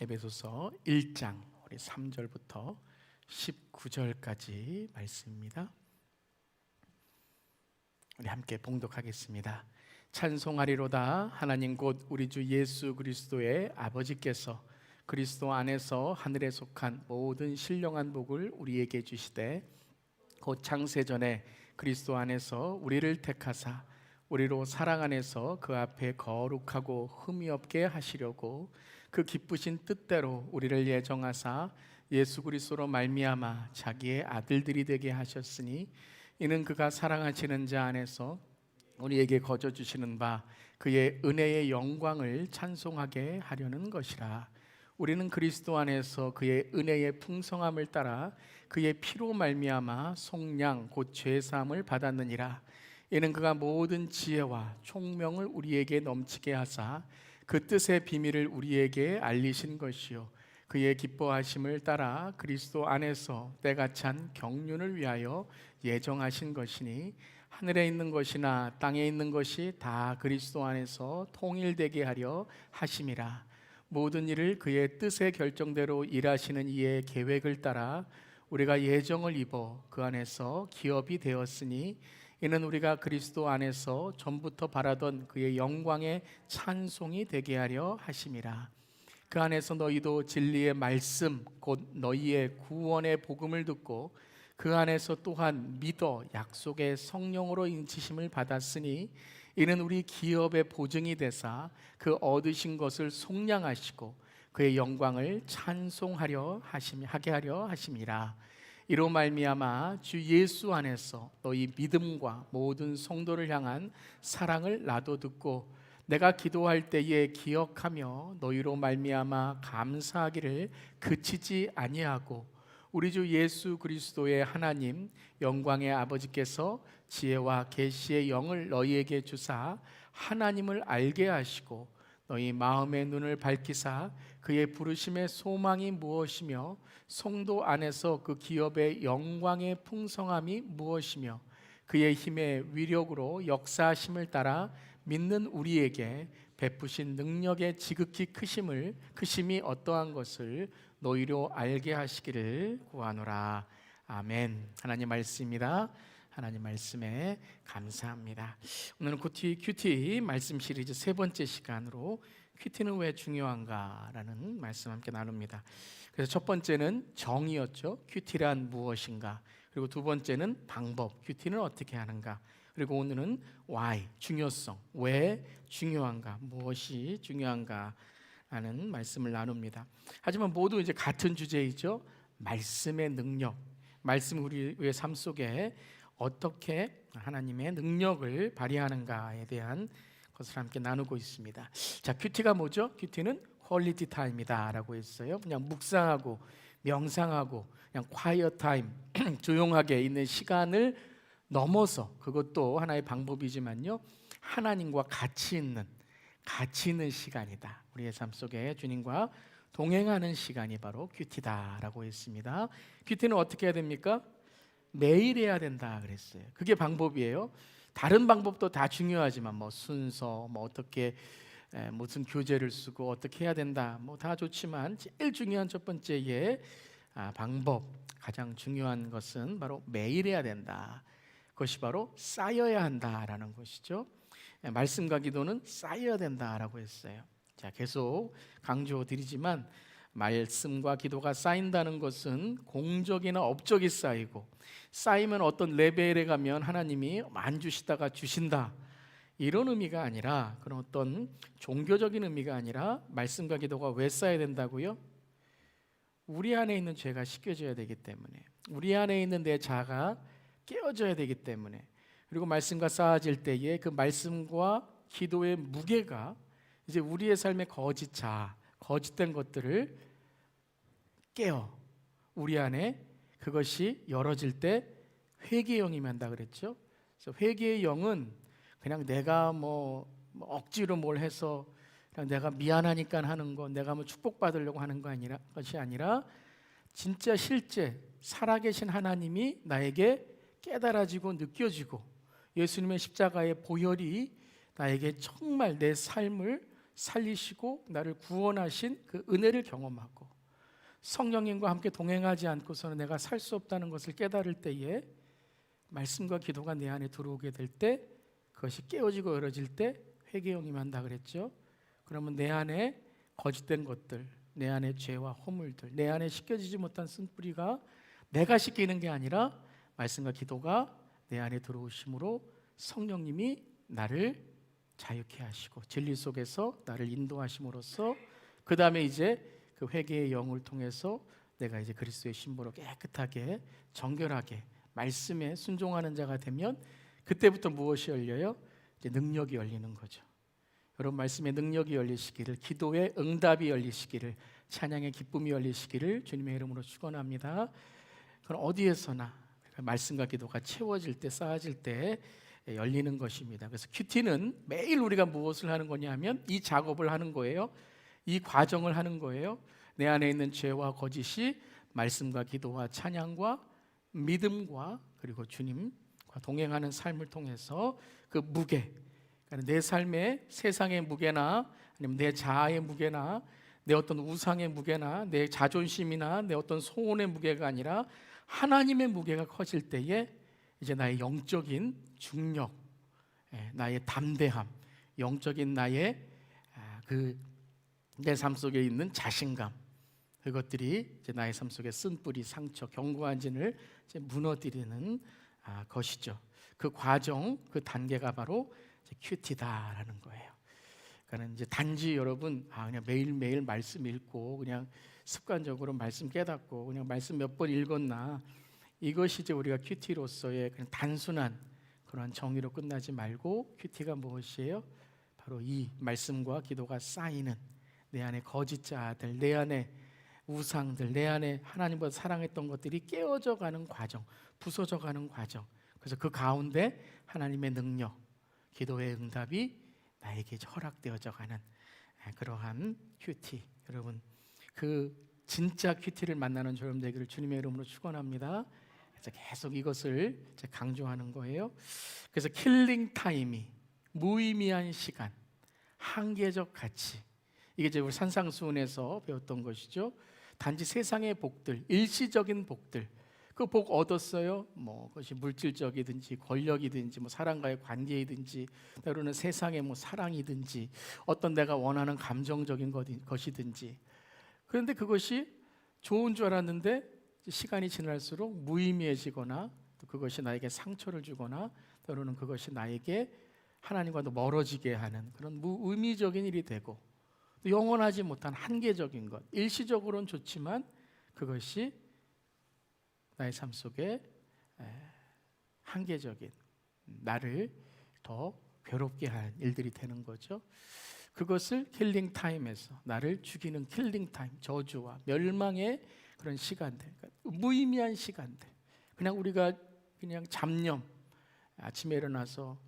에베소서 1장 우리 3절부터 19절까지 말씀입니다. 우리 함께 봉독하겠습니다. 찬송하리로다. 하나님 곧 우리 주 예수 그리스도의 아버지께서 그리스도 안에서 하늘에 속한 모든 신령한 복을 우리에게 주시되 곧 창세전에 그리스도 안에서 우리를 택하사 우리로 사랑 안에서 그 앞에 거룩하고 흠이 없게 하시려고 그 기쁘신 뜻대로 우리를 예정하사 예수 그리스도로 말미암아 자기의 아들들이 되게 하셨으니 이는 그가 사랑하시는 자 안에서 우리에게 거저 주시는 바 그의 은혜의 영광을 찬송하게 하려는 것이라. 우리는 그리스도 안에서 그의 은혜의 풍성함을 따라 그의 피로 말미암아 속량 곧 죄사함을 받았느니라. 이는 그가 모든 지혜와 총명을 우리에게 넘치게 하사 그 뜻의 비밀을 우리에게 알리신 것이요 그의 기뻐하심을 따라 그리스도 안에서 때가 찬 경륜을 위하여 예정하신 것이니 하늘에 있는 것이나 땅에 있는 것이 다 그리스도 안에서 통일되게 하려 하심이라. 모든 일을 그의 뜻의 결정대로 일하시는 이의 계획을 따라 우리가 예정을 입어 그 안에서 기업이 되었으니 이는 우리가 그리스도 안에서 전부터 바라던 그의 영광의 찬송이 되게 하려 하심이라. 그 안에서 너희도 진리의 말씀 곧 너희의 구원의 복음을 듣고 그 안에서 또한 믿어 약속의 성령으로 인치심을 받았으니 이는 우리 기업의 보증이 되사 그 얻으신 것을 속량하시고 그의 영광을 찬송하려 하게 하려 하심이라. 이로 말미암아 주 예수 안에서 너희 믿음과 모든 성도를 향한 사랑을 나도 듣고 내가 기도할 때에 기억하며 너희로 말미암아 감사하기를 그치지 아니하고 우리 주 예수 그리스도의 하나님 영광의 아버지께서 지혜와 계시의 영을 너희에게 주사 하나님을 알게 하시고 너희 마음의 눈을 밝히사 그의 부르심의 소망이 무엇이며 성도 안에서 그 기업의 영광의 풍성함이 무엇이며 그의 힘의 위력으로 역사하심을 따라 믿는 우리에게 베푸신 능력의 지극히 크심이 어떠한 것을 너희로 알게 하시기를 구하노라. 아멘. 하나님 말씀입니다. 하나님 말씀에 감사합니다. 오늘은 큐티 말씀 시리즈 세 번째 시간으로 큐티는 왜 중요한가라는 말씀 함께 나눕니다. 그래서 첫 번째는 정의였죠. 큐티란 무엇인가? 그리고 두 번째는 방법, 큐티는 어떻게 하는가? 그리고 오늘은 why, 중요성, 왜 중요한가? 무엇이 중요한가? 라는 말씀을 나눕니다. 하지만 모두 이제 같은 주제이죠. 말씀의 능력, 말씀 우리의 삶 속에 어떻게 하나님의 능력을 발휘하는가에 대한 것을 함께 나누고 있습니다. 자, 큐티가 뭐죠? 큐티는 퀄리티 타임이다 라고 했어요. 그냥 묵상하고 명상하고 그냥 quiet 타임 조용하게 있는 시간을 넘어서, 그것도 하나의 방법이지만요, 하나님과 같이 있는 시간이다. 우리의 삶 속에 주님과 동행하는 시간이 바로 큐티다라고 했습니다. 큐티는 어떻게 해야 됩니까? 매일 해야 된다 그랬어요. 그게 방법이에요. 다른 방법도 다 중요하지만 순서, 어떻게 무슨 교재를 쓰고 어떻게 해야 된다, 다 좋지만 제일 중요한 첫 번째의 방법, 가장 중요한 것은 바로 매일 해야 된다. 그것이 바로 쌓여야 한다라는 것이죠. 말씀과 기도는 쌓여야 된다라고 했어요. 자, 계속 강조드리지만 말씀과 기도가 쌓인다는 것은 공적이나 업적이 쌓이고, 쌓이면 어떤 레벨에 가면 하나님이 안 주시다가 주신다, 이런 의미가 아니라, 그런 어떤 종교적인 의미가 아니라, 말씀과 기도가 왜 쌓여야 된다고요? 우리 안에 있는 죄가 씻겨져야 되기 때문에, 우리 안에 있는 내 자아가 깨어져야 되기 때문에, 그리고 말씀과 쌓아질 때에 그 말씀과 기도의 무게가 이제 우리의 삶의 거짓된 것들을 깨어 우리 안에, 그것이 열어질 때 회개의 영이 임한다 그랬죠. 그래서 회개의 영은 그냥 내가 억지로 뭘 해서 그냥 내가 미안하니까 하는 거, 내가 축복받으려고 하는 것이 아니라 진짜 실제 살아계신 하나님이 나에게 깨달아지고 느껴지고 예수님의 십자가의 보혈이 나에게 정말 내 삶을 살리시고 나를 구원하신 그 은혜를 경험하고 성령님과 함께 동행하지 않고서는 내가 살 수 없다는 것을 깨달을 때에 말씀과 기도가 내 안에 들어오게 될 때 그것이 깨어지고 열어질 때 회개용이 한다 그랬죠. 그러면 내 안에 거짓된 것들, 내 안에 죄와 허물들, 내 안에 씻겨지지 못한 쓴뿌리가 내가 씻기는 게 아니라 말씀과 기도가 내 안에 들어오심으로 성령님이 나를 자유케 하시고 진리 속에서 나를 인도하심으로써 그 다음에 이제 그 회개의 영을 통해서 내가 이제 그리스도의 신부로 깨끗하게 정결하게 말씀에 순종하는 자가 되면 그때부터 무엇이 열려요? 이제 능력이 열리는 거죠. 여러분 말씀의 능력이 열리시기를, 기도의 응답이 열리시기를, 찬양의 기쁨이 열리시기를 주님의 이름으로 축원합니다. 그건 어디에서나 말씀과 기도가 채워질 때, 쌓아질 때 열리는 것입니다. 그래서 큐티는 매일 우리가 무엇을 하는 거냐면 이 작업을 하는 거예요. 이 과정을 하는 거예요. 내 안에 있는 죄와 거짓이 말씀과 기도와 찬양과 믿음과 그리고 주님과 동행하는 삶을 통해서 그 무게, 그러니까 내 삶의 세상의 무게나 아니면 내 자아의 무게나 내 어떤 우상의 무게나 내 자존심이나 내 어떤 소원의 무게가 아니라 하나님의 무게가 커질 때에 이제 나의 영적인 중력, 나의 담대함, 영적인 나의 내 삶 속에 있는 자신감, 그것들이 이제 나의 삶 속에 쓴뿌리, 상처, 견고한 진을 이제 무너뜨리는 것이죠. 그 과정, 그 단계가 바로 이제 큐티다라는 거예요. 그러니까 이제 단지 여러분 그냥 매일매일 말씀 읽고 그냥 습관적으로 말씀 깨닫고 그냥 말씀 몇 번 읽었나, 이것이 이제 우리가 큐티로서의 그냥 단순한 그런 정의로 끝나지 말고 큐티가 무엇이에요? 바로 이 말씀과 기도가 쌓이는 내 안에 거짓자들, 내 안에 우상들, 내 안에 하나님보다 사랑했던 것들이 깨어져 가는 과정, 부서져 가는 과정. 그래서 그 가운데 하나님의 능력, 기도의 응답이 나에게 허락되어져 가는 그러한 큐티. 여러분 그 진짜 큐티를 만나는 여러분 되기를 주님의 이름으로 축원합니다. 그래서 계속 이것을 강조하는 거예요. 그래서 킬링 타임이 무의미한 시간, 한계적 가치, 이게 이제 우리 산상수훈에서 배웠던 것이죠. 단지 세상의 복들, 일시적인 복들, 그 복 얻었어요. 뭐 그것이 물질적이든지 권력이든지 뭐 사람과의 관계이든지 때로는 세상의 뭐 사랑이든지 어떤 내가 원하는 감정적인 것이든지. 그런데 그것이 좋은 줄 알았는데 시간이 지날수록 무의미해지거나 또 그것이 나에게 상처를 주거나 때로는 그것이 나에게 하나님과도 멀어지게 하는 그런 무의미적인 일이 되고, 영원하지 못한 한계적인 것, 일시적으로는 좋지만 그것이 나의 삶 속에 한계적인, 나를 더 괴롭게 하는 일들이 되는 거죠. 그것을 킬링 타임에서 나를 죽이는 킬링 타임, 저주와 멸망의 그런 시간들, 그러니까 무의미한 시간들, 그냥 우리가 그냥 잡념, 아침에 일어나서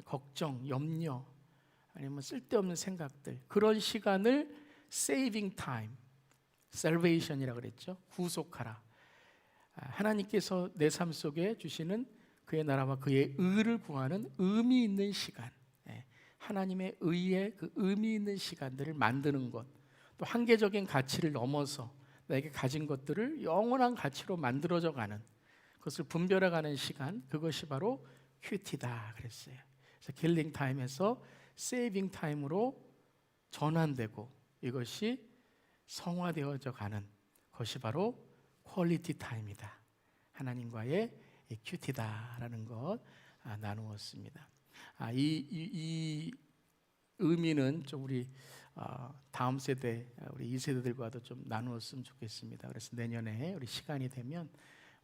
걱정, 염려, 아니면 쓸데없는 생각들, 그런 시간을 saving time, salvation이라고 그랬죠. 구속하라. 하나님께서 내 삶 속에 주시는 그의 나라와 그의 의를 구하는 의미 있는 시간, 하나님의 의의 그 의미 있는 시간들을 만드는 것, 또 한계적인 가치를 넘어서 나에게 가진 것들을 영원한 가치로 만들어져 가는, 그것을 분별해가는 시간, 그것이 바로 큐티다 그랬어요. 그래서 킬링 타임에서 세이빙 타임으로 전환되고 이것이 성화되어져 가는 것이 바로 퀄리티 타임이다. 하나님과의 큐티다라는 것 나누었습니다. 이 의미는 좀 우리 다음 세대, 우리 2세대들과도 좀 나누었으면 좋겠습니다. 그래서 내년에 우리 시간이 되면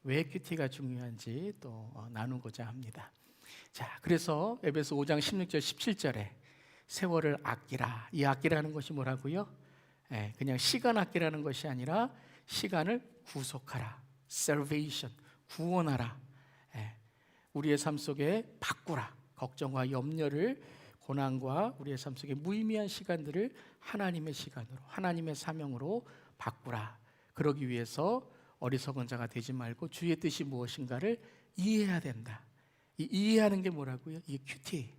왜 큐티가 중요한지 또 나누고자 합니다. 자, 그래서 에베소 5장 16절 17절에 세월을 아끼라, 이 아끼라는 것이 뭐라고요? 그냥 시간 아끼라는 것이 아니라 시간을 구속하라, salvation, 구원하라, 우리의 삶 속에 바꾸라, 걱정과 염려를, 고난과 우리의 삶 속에 무의미한 시간들을 하나님의 시간으로, 하나님의 사명으로 바꾸라. 그러기 위해서 어리석은 자가 되지 말고 주의 뜻이 무엇인가를 이해해야 된다. 이 이해하는 게 뭐라고요? 이 큐티.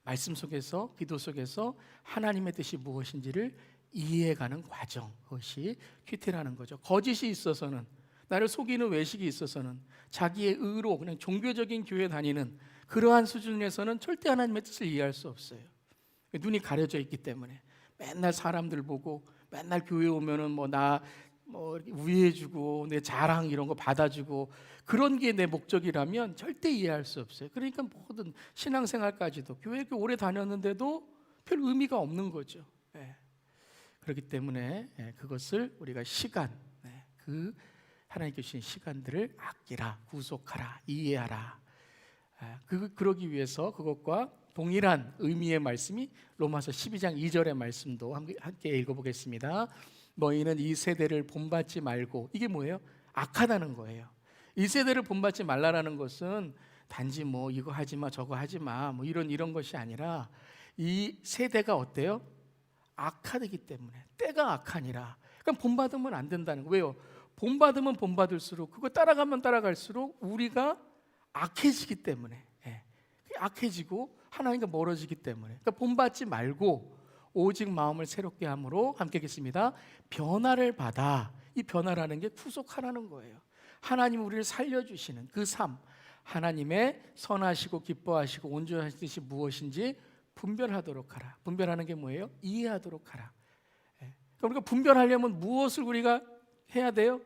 말씀 속에서, 기도 속에서 하나님의 뜻이 무엇인지를 이해해가는 과정, 그것이 큐티라는 거죠. 거짓이 있어서는, 나를 속이는 외식이 있어서는, 자기의 의로 그냥 종교적인 교회 다니는 그러한 수준에서는 절대 하나님의 뜻을 이해할 수 없어요. 눈이 가려져 있기 때문에 맨날 사람들 보고, 맨날 교회 오면은 나 우애해주고 내 자랑 이런 거 받아주고, 그런 게 내 목적이라면 절대 이해할 수 없어요. 그러니까 모든 신앙생활까지도 교회 이렇게 오래 다녔는데도 별 의미가 없는 거죠. 그렇기 때문에 그것을 우리가 시간, 그 하나님께 주신 시간들을 아끼라, 구속하라, 이해하라. 그러기 위해서 그것과 동일한 의미의 말씀이 로마서 12장 2절의 말씀도 함께 읽어보겠습니다. 너희는 이 세대를 본받지 말고, 이게 뭐예요? 악하다는 거예요. 이 세대를 본받지 말라라는 것은 단지 이거 하지마 저거 하지마 이런 것이 아니라, 이 세대가 어때요? 악하기 때문에, 때가 악하니라. 그러니까 본받으면 안 된다는 거예요. 왜요? 본받으면 본받을수록, 그거 따라가면 따라갈수록 우리가 악해지기 때문에, 악해지고 하나님과 멀어지기 때문에. 그러니까 본받지 말고 오직 마음을 새롭게 함으로, 함께 읽겠습니다. 변화를 받아. 이 변화라는 게 구속하라는 거예요. 하나님 우리를 살려주시는 그 삶, 하나님의 선하시고 기뻐하시고 온전하신 뜻이 무엇인지 분별하도록 하라. 분별하는 게 뭐예요? 이해하도록 하라. 그러니까 분별하려면 무엇을 우리가 해야 돼요?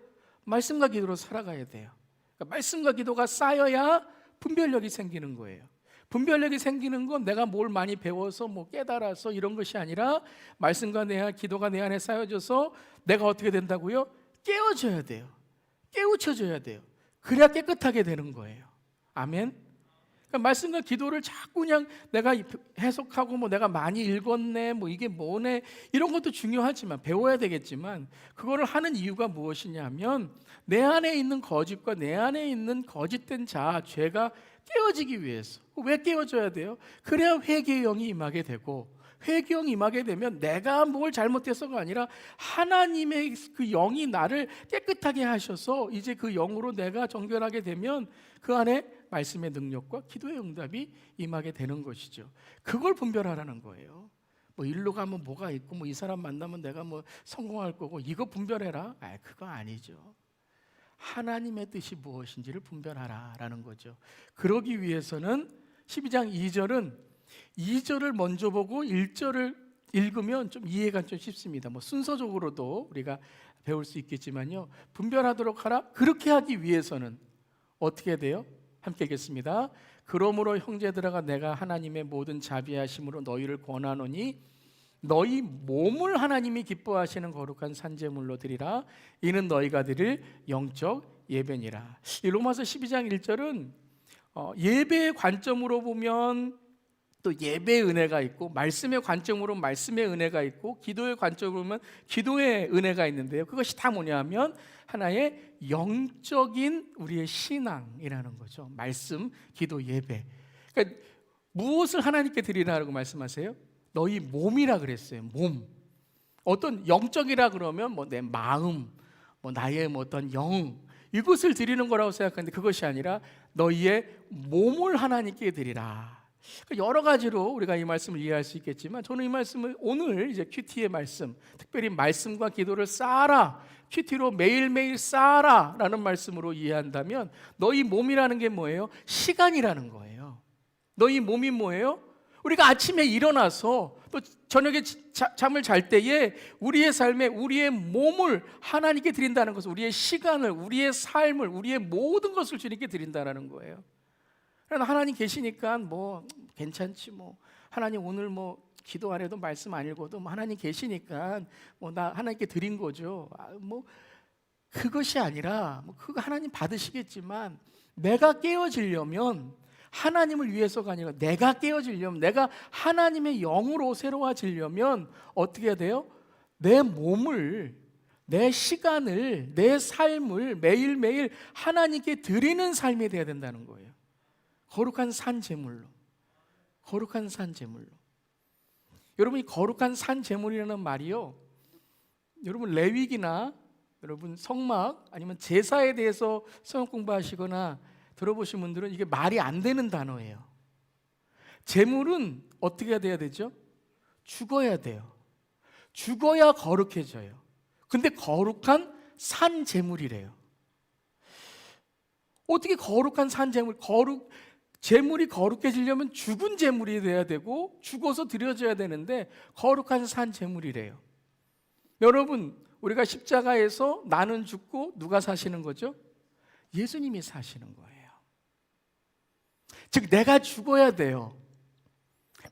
말씀과 기도로 살아가야 돼요. 그러니까 말씀과 기도가 쌓여야 분별력이 생기는 거예요. 분별력이 생기는 건 내가 뭘 많이 배워서 깨달아서 이런 것이 아니라, 말씀과 기도가 내 안에 쌓여져서 내가 어떻게 된다고요? 깨어져야 돼요. 깨우쳐져야 돼요. 그래야 깨끗하게 되는 거예요. 아멘. 그러니까 말씀과 기도를 자꾸 그냥 내가 해석하고 내가 많이 읽었네, 이게 뭐네, 이런 것도 중요하지만, 배워야 되겠지만, 그거를 하는 이유가 무엇이냐면 내 안에 있는 거짓과 내 안에 있는 거짓된 죄가 깨어지기 위해서. 왜 깨어져야 돼요? 그래야 회개의 영이 임하게 되고, 회개의 영이 임하게 되면 내가 뭘 잘못해서가 아니라 하나님의 그 영이 나를 깨끗하게 하셔서 이제 그 영으로 내가 정결하게 되면 그 안에 말씀의 능력과 기도의 응답이 임하게 되는 것이죠. 그걸 분별하라는 거예요. 일로 가면 뭐가 있고, 이 사람 만나면 내가 성공할 거고, 이거 분별해라. 그거 아니죠. 하나님의 뜻이 무엇인지를 분별하라라는 거죠. 그러기 위해서는 12장 2절은 2절을 먼저 보고 1절을 읽으면 좀 이해가 좀 쉽습니다. 순서적으로도 우리가 배울 수 있겠지만요, 분별하도록 하라. 그렇게 하기 위해서는 어떻게 돼요? 함께 읽겠습니다. 그러므로 형제들아, 내가 하나님의 모든 자비하심으로 너희를 권하노니 너희 몸을 하나님이 기뻐하시는 거룩한 산제물로 드리라. 이는 너희가 드릴 영적 예배니라. 이 로마서 12장 1절은 예배의 관점으로 보면 또 예배의 은혜가 있고, 말씀의 관점으로 말씀의 은혜가 있고, 기도의 관점으로 보면 기도의 은혜가 있는데요, 그것이 다 뭐냐면 하나의 영적인 우리의 신앙이라는 거죠. 말씀, 기도, 예배. 그러니까 무엇을 하나님께 드리라고 말씀하세요? 너희 몸이라 그랬어요. 몸. 어떤 영적이라 그러면 내 마음, 나의 어떤 영, 이것을 드리는 거라고 생각하는데, 그것이 아니라 너희의 몸을 하나님께 드리라. 여러 가지로 우리가 이 말씀을 이해할 수 있겠지만, 저는 이 말씀을 오늘 이제 큐티의 말씀, 특별히 말씀과 기도를 쌓아라, 큐티로 매일매일 쌓아라 라는 말씀으로 이해한다면, 너희 몸이라는 게 뭐예요? 시간이라는 거예요. 너희 몸이 뭐예요? 우리가 아침에 일어나서 또 저녁에 잠을 잘 때에 우리의 삶에 우리의 몸을 하나님께 드린다는 것은 우리의 시간을, 우리의 삶을, 우리의 모든 것을 주님께 드린다는 거예요. 하나님 계시니까 괜찮지, 하나님 오늘 기도 안 해도 말씀 안 읽어도 하나님 계시니까 나 하나님께 드린 거죠. 그것이 아니라 그거 하나님 받으시겠지만, 내가 깨어지려면 하나님을 위해서가 아니라 내가 깨어지려면, 내가 하나님의 영으로 새로워지려면 어떻게 해야 돼요? 내 몸을, 내 시간을, 내 삶을 매일매일 하나님께 드리는 삶이 되어야 된다는 거예요. 거룩한 산 제물로. 거룩한 산 제물로. 여러분, 이 거룩한 산 제물이라는 말이요, 여러분 레위기나 여러분 성막 아니면 제사에 대해서 성경 공부하시거나 들어보신 분들은 이게 말이 안 되는 단어예요. 재물은 어떻게 돼야 되죠? 죽어야 돼요. 죽어야 거룩해져요. 근데 거룩한 산 재물이래요. 어떻게 거룩한 산 재물, 재물이 거룩해지려면 죽은 재물이 돼야 되고 죽어서 드려져야 되는데 거룩한 산 재물이래요. 여러분, 우리가 십자가에서 나는 죽고 누가 사시는 거죠? 예수님이 사시는 거예요. 즉 내가 죽어야 돼요.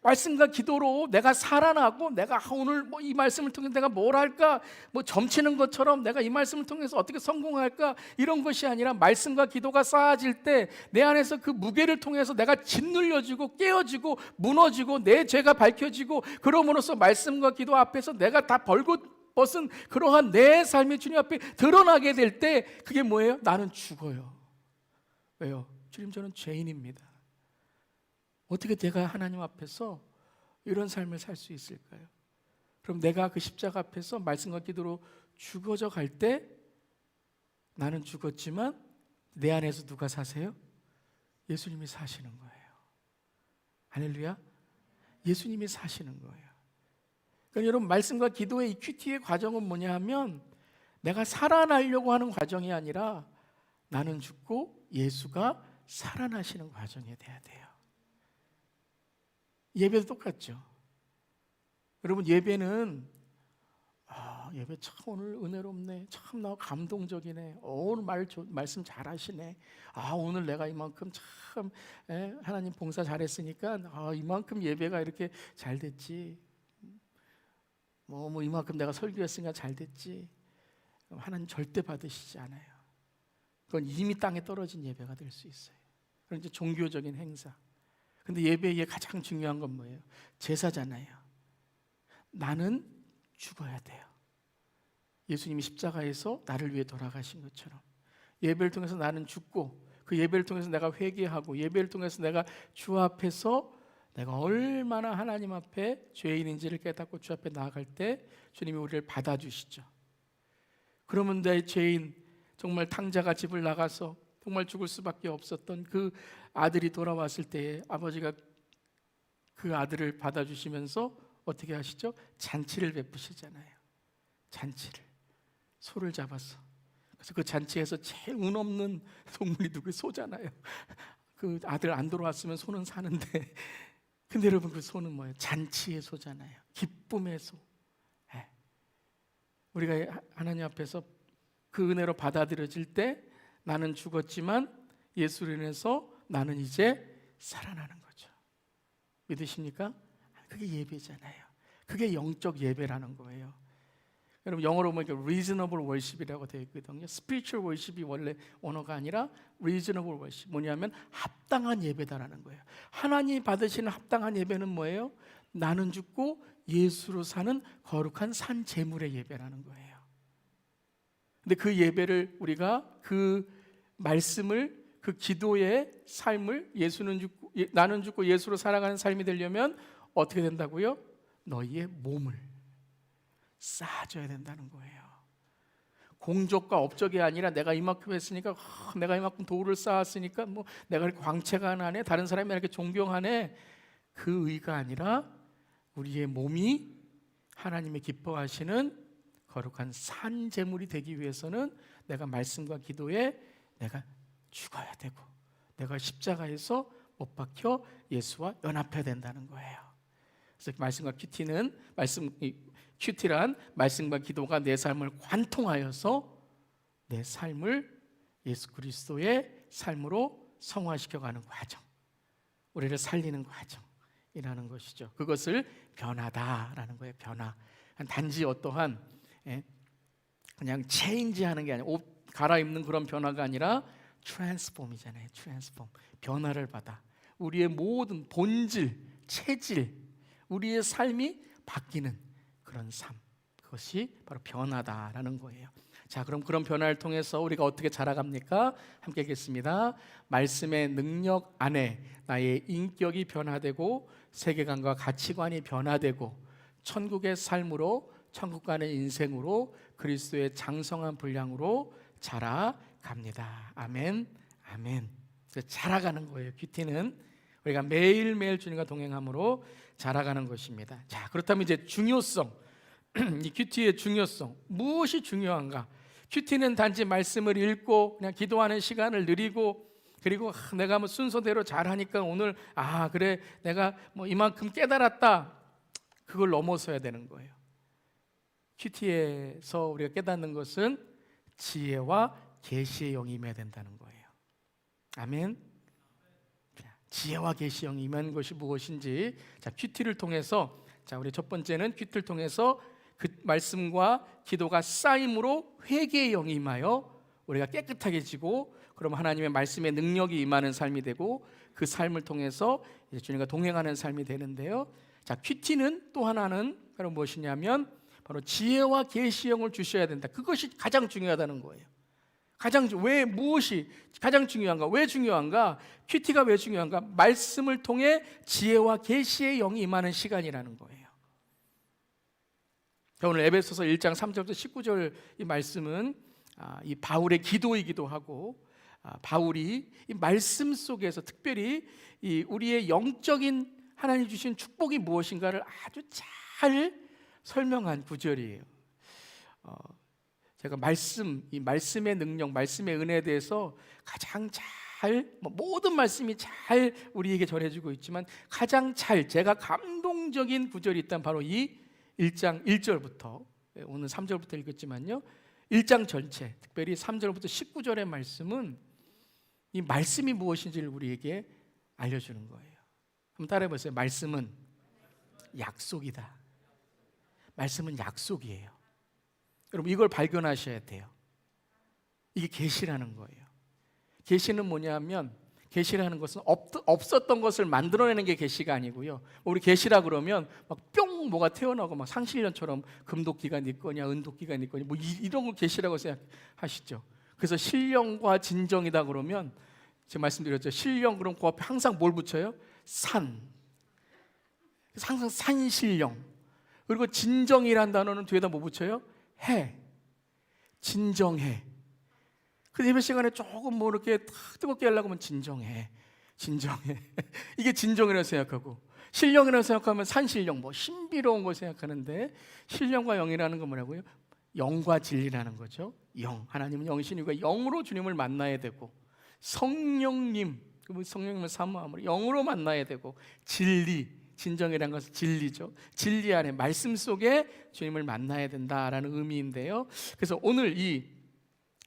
말씀과 기도로 내가 살아나고 내가 오늘 이 말씀을 통해서 내가 뭘 할까, 점치는 것처럼 내가 이 말씀을 통해서 어떻게 성공할까, 이런 것이 아니라 말씀과 기도가 쌓아질 때 내 안에서 그 무게를 통해서 내가 짓눌려지고 깨어지고 무너지고 내 죄가 밝혀지고, 그러므로써 말씀과 기도 앞에서 내가 다 벌겋은 그러한 내 삶이 주님 앞에 드러나게 될 때 그게 뭐예요? 나는 죽어요. 왜요? 주님, 저는 죄인입니다. 어떻게 내가 하나님 앞에서 이런 삶을 살 수 있을까요? 그럼 내가 그 십자가 앞에서 말씀과 기도로 죽어져 갈 때 나는 죽었지만 내 안에서 누가 사세요? 예수님이 사시는 거예요. 할렐루야. 예수님이 사시는 거예요. 그러니까 여러분, 말씀과 기도의 이 큐티의 과정은 뭐냐 하면 내가 살아나려고 하는 과정이 아니라 나는 죽고 예수가 살아나시는 과정이 돼야 돼요. 예배도 똑같죠. 여러분, 예배는 예배 참 오늘 은혜롭네, 참 나 감동적이네, 오늘 말씀 잘하시네, 오늘 내가 이만큼 참 하나님 봉사 잘했으니까 이만큼 예배가 이렇게 잘 됐지, 이만큼 내가 설교했으니까 잘 됐지. 하나님 절대 받으시지 않아요. 그건 이미 땅에 떨어진 예배가 될 수 있어요. 그런 이제 종교적인 행사. 근데 예배의 가장 중요한 건 뭐예요? 제사잖아요. 나는 죽어야 돼요. 예수님이 십자가에서 나를 위해 돌아가신 것처럼 예배를 통해서 나는 죽고, 그 예배를 통해서 내가 회개하고, 예배를 통해서 내가 주 앞에서 내가 얼마나 하나님 앞에 죄인인지를 깨닫고 주 앞에 나아갈 때 주님이 우리를 받아주시죠. 그러면 내 죄인, 정말 탕자가 집을 나가서 정말 죽을 수밖에 없었던 그 아들이 돌아왔을 때에 아버지가 그 아들을 받아주시면서 어떻게 하시죠? 잔치를 베푸시잖아요. 잔치를, 소를 잡아서. 그래서 그 잔치에서 제일 운 없는 동물이 누구예요? 소잖아요. 그 아들 안 돌아왔으면 소는 사는데, 근데 여러분, 그 소는 뭐예요? 잔치의 소잖아요. 기쁨의 소. 우리가 하나님 앞에서 그 은혜로 받아들여질 때 나는 죽었지만 예수로 인해서 나는 이제 살아나는 거죠. 믿으십니까? 그게 예배잖아요. 그게 영적 예배라는 거예요. 여러분, 영어로 보니까 reasonable worship이라고 되어 있거든요. spiritual worship이 원래 언어가 아니라 reasonable worship, 뭐냐면 합당한 예배다라는 거예요. 하나님이 받으시는 합당한 예배는 뭐예요? 나는 죽고 예수로 사는 거룩한 산 제물의 예배라는 거예요. 근데 그 예배를 우리가 그 말씀을, 그 기도의 삶을, 나는 죽고 예수로 살아가는 삶이 되려면 어떻게 된다고요? 너희의 몸을 쌓아줘야 된다는 거예요. 공적과 업적이 아니라 내가 이만큼 했으니까, 내가 이만큼 도를 쌓았으니까 내가 이렇게 광채가 나네, 다른 사람이 이렇게 존경하네, 그 의가 아니라 우리의 몸이 하나님의 기뻐하시는 거룩한 산 제물이 되기 위해서는 내가 말씀과 기도에 내가 죽어야 되고, 내가 십자가에서 못 박혀 예수와 연합해야 된다는 거예요. 그래서 말씀과 큐티란 말씀과 기도가 내 삶을 관통하여서 내 삶을 예수 그리스도의 삶으로 성화시켜가는 과정, 우리를 살리는 과정이라는 것이죠. 그것을 변화다라는 거예요. 변화. 단지 어떠한 그냥 체인지하는 게 아니라 옷 갈아입는 그런 변화가 아니라 트랜스폼이잖아요. 트랜스폼, 변화를 받아 우리의 모든 본질, 체질, 우리의 삶이 바뀌는 그런 삶, 그것이 바로 변화다라는 거예요. 자, 그럼 그런 변화를 통해서 우리가 어떻게 자라갑니까? 함께 읽겠습니다. 말씀의 능력 안에 나의 인격이 변화되고 세계관과 가치관이 변화되고 천국의 삶으로, 천국 가는 인생으로, 그리스도의 장성한 분량으로 자라갑니다. 아멘, 아멘. 자라가는 거예요. 큐티는 우리가 매일매일 주님과 동행함으로 자라가는 것입니다. 자, 그렇다면 이제 중요성, 이 큐티의 중요성, 무엇이 중요한가? 큐티는 단지 말씀을 읽고 그냥 기도하는 시간을 누리고, 그리고 내가 뭐 순서대로 잘하니까 오늘 그래 내가 뭐 이만큼 깨달았다, 그걸 넘어서야 되는 거예요. 큐티에서 우리가 깨닫는 것은 지혜와 계시의 영이 임해야 된다는 거예요. 아멘. 지혜와 계시의 영이 임한 것이 무엇인지, 자, 큐티를 통해서, 자, 우리 첫 번째는 큐티를 통해서 그 말씀과 기도가 쌓임으로 회개의 영이 임하여 우리가 깨끗하게지고, 그럼 하나님의 말씀의 능력이 임하는 삶이 되고, 그 삶을 통해서 이제 주님과 동행하는 삶이 되는데요. 자, 큐티는 또 하나는 바로 무엇이냐면 바로 지혜와 계시의 영을 주셔야 된다. 그것이 가장 중요하다는 거예요. 왜, 무엇이 가장 중요한가? 왜 중요한가? 큐티가 왜 중요한가? 말씀을 통해 지혜와 계시의 영이 임하는 시간이라는 거예요. 오늘 에베소서 1장 3절부터 19절 이 말씀은 이 바울의 기도이기도 하고, 바울이 이 말씀 속에서 특별히 이 우리의 영적인 하나님 주신 축복이 무엇인가를 아주 잘 설명한 구절이에요. 제가 이 말씀의 능력, 말씀의 은혜에 대해서 가장 잘, 모든 말씀이 잘 우리에게 전해지고 있지만 가장 잘 제가 감동적인 구절이 있다면 바로 이 1장 1절부터, 오늘 3절부터 읽었지만요, 1장 전체, 특별히 3절부터 19절의 말씀은 이 말씀이 무엇인지를 우리에게 알려주는 거예요. 한번 따라해 보세요. 말씀은 약속이다. 말씀은 약속이에요. 여러분, 이걸 발견하셔야 돼요. 이게 계시라는 거예요. 계시는 뭐냐면, 계시라는 것은 없었던 것을 만들어내는 게 계시가 아니고요. 우리 계시라 그러면 막 뿅 뭐가 태어나고 막 상실련처럼 금도끼가 네 거냐 은도끼가 네 거냐 뭐 이런 걸 계시라고 생각하시죠. 그래서 신령과 진정이다 그러면, 제가 말씀드렸죠. 신령, 그럼 그 앞에 항상 뭘 붙여요? 산. 항상 산신령. 그리고 진정이란 단어는 뒤에다 뭐 붙여요? 해. 진정해. 그 예배 시간에 조금 뭐 이렇게 뜨겁게 하려고 하면 진정해. 이게 진정이라고 생각하고, 신령이라고 생각하면 산신령, 뭐 신비로운 걸 생각하는데, 신령과 영이라는 건 뭐라고요? 영과 진리라는 거죠. 영. 하나님은 영이시니까 영으로 주님을 만나야 되고, 성령님을 사모함으로 영으로 만나야 되고, 진정이라는 것은 진리죠. 진리 안에 말씀 속에 주님을 만나야 된다라는 의미인데요. 그래서 오늘 이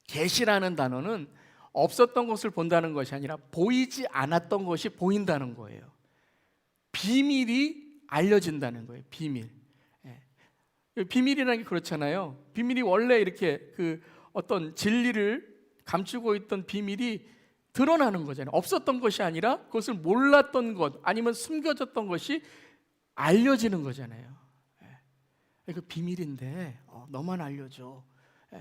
계시라는 단어는 없었던 것을 본다는 것이 아니라 보이지 않았던 것이 보인다는 거예요. 비밀이 알려진다는 거예요. 비밀. 비밀이라는 게 그렇잖아요. 비밀이 원래 이렇게 그 어떤 진리를 감추고 있던 비밀이 드러나는 거잖아요. 없었던 것이 아니라 그것을 몰랐던 것, 아니면 숨겨졌던 것이 알려지는 거잖아요. 그 비밀인데 너만 알려줘.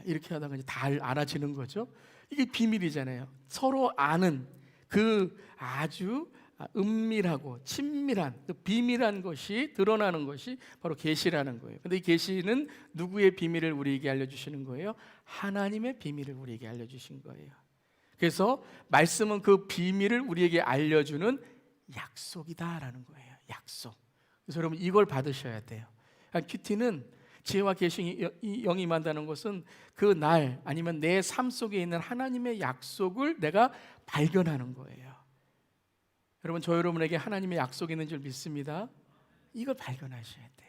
이렇게 하다가 이제 다 알아지는 거죠. 이게 비밀이잖아요. 서로 아는 그 아주 은밀하고 친밀한 그 비밀한 것이 드러나는 것이 바로 계시라는 거예요. 근데 이 계시는 누구의 비밀을 우리에게 알려주시는 거예요? 하나님의 비밀을 우리에게 알려주신 거예요. 그래서 말씀은 그 비밀을 우리에게 알려주는 약속이다라는 거예요. 약속. 그래서 여러분, 이걸 받으셔야 돼요. 큐티는 지혜와 계시의 영이 임한다는 것은 그 날, 아니면 내 삶 속에 있는 하나님의 약속을 내가 발견하는 거예요. 여러분, 저 여러분에게 하나님의 약속이 있는 줄 믿습니다. 이걸 발견하셔야 돼요.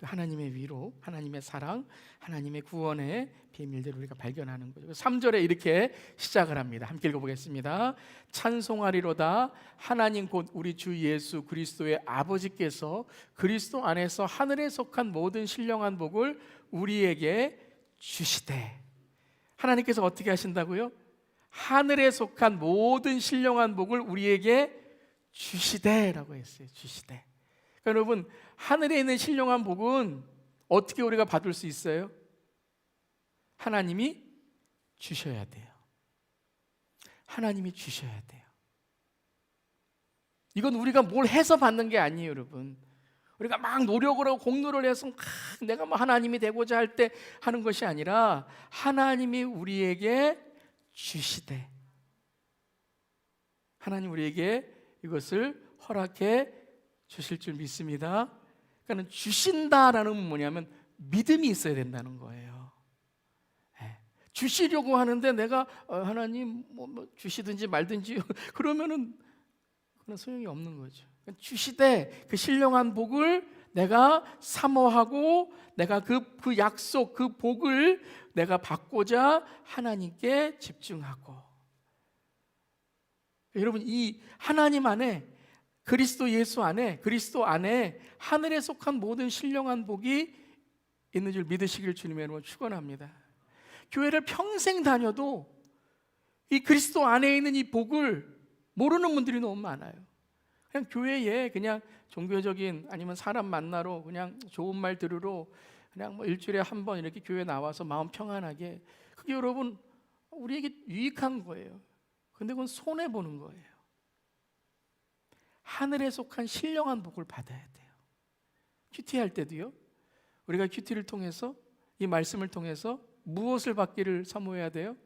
하나님의 위로, 하나님의 사랑, 하나님의 구원의 비밀들을 우리가 발견하는 거죠. 3절에 이렇게 시작을 합니다. 함께 읽어보겠습니다. 찬송하리로다 하나님 곧 우리 주 예수 그리스도의 아버지께서 그리스도 안에서 하늘에 속한 모든 신령한 복을 우리에게 주시되. 하나님께서 어떻게 하신다고요? 하늘에 속한 모든 신령한 복을 우리에게 주시되라고 했어요. 주시되. 그러니까 여러분, 하늘에 있는 신령한 복은 어떻게 우리가 받을 수 있어요? 하나님이 주셔야 돼요. 하나님이 주셔야 돼요. 이건 우리가 뭘 해서 받는 게 아니에요, 여러분. 우리가 막 노력을 하고 공로를 해서 내가 뭐 하나님이 되고자 할 때 하는 것이 아니라 하나님이 우리에게 주시되. 하나님 우리에게 이것을 허락해 주실 줄 믿습니다. 그러니까 주신다라는 건 뭐냐면 믿음이 있어야 된다는 거예요. 주시려고 하는데 내가 하나님 뭐 주시든지 말든지 그러면은 그건 소용이 없는 거죠. 주시되 그 신령한 복을 내가 사모하고 내가 그 약속, 그 복을 내가 받고자 하나님께 집중하고. 여러분, 이 하나님 안에, 그리스도 예수 안에, 그리스도 안에 하늘에 속한 모든 신령한 복이 있는 줄 믿으시길 주님의 이름으로 축원합니다. 교회를 평생 다녀도 이 그리스도 안에 있는 이 복을 모르는 분들이 너무 많아요. 그냥 교회에 그냥 종교적인 아니면 사람 만나러 그냥 좋은 말 들으러 그냥 뭐 일주일에 한 번 이렇게 교회 나와서 마음 평안하게, 그게 여러분 우리에게 유익한 거예요. 근데 그건 손해 보는 거예요. 하늘에 속한 신령한 복을 받아야 돼요. 큐티 할 때도요, 우리가 큐티를 통해서 이 말씀을 통해서 무엇을 받기를 사모해야 돼요?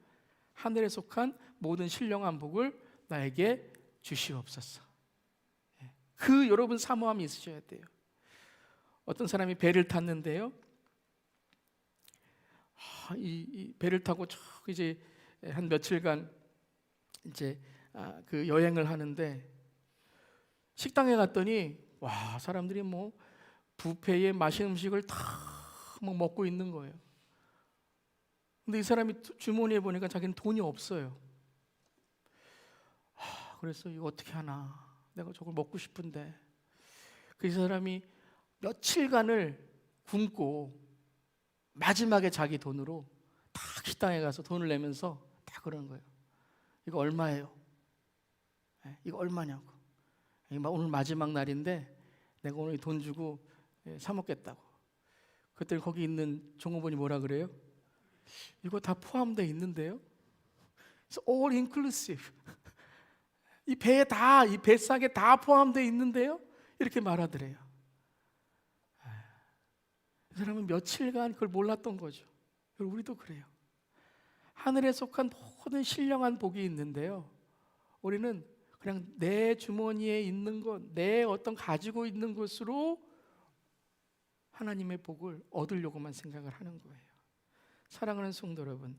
하늘에 속한 모든 신령한 복을 나에게 주시옵소서. 그 여러분 사모함이 있으셔야 돼요. 어떤 사람이 배를 탔는데요, 이 배를 타고 쭉 이제 한 며칠간 이제 그 여행을 하는데 식당에 갔더니 와, 사람들이 뭐 뷔페에 맛있는 음식을 다 막 먹고 있는 거예요. 근데 이 사람이 주머니에 보니까 자기는 돈이 없어요. 그래서 이거 어떻게 하나, 내가 저걸 먹고 싶은데. 그 사람이 며칠간을 굶고 마지막에 자기 돈으로 딱 식당에 가서 돈을 내면서 딱 그러는 거예요. 이거 얼마예요? 이거 얼마냐고. 오늘 마지막 날인데 내가 오늘 돈 주고 사 먹겠다고. 그때 거기 있는 종업원이 뭐라 그래요? 이거 다 포함되어 있는데요? It's all inclusive. 이 배에 다, 이 뱃삭에 다 포함되어 있는데요? 이렇게 말하더래요. 이 사람은 며칠간 그걸 몰랐던 거죠. 우리도 그래요. 하늘에 속한 모든 신령한 복이 있는데요, 우리는 그냥 내 주머니에 있는 것, 내 어떤 가지고 있는 것으로 하나님의 복을 얻으려고만 생각을 하는 거예요. 사랑하는 성도 여러분,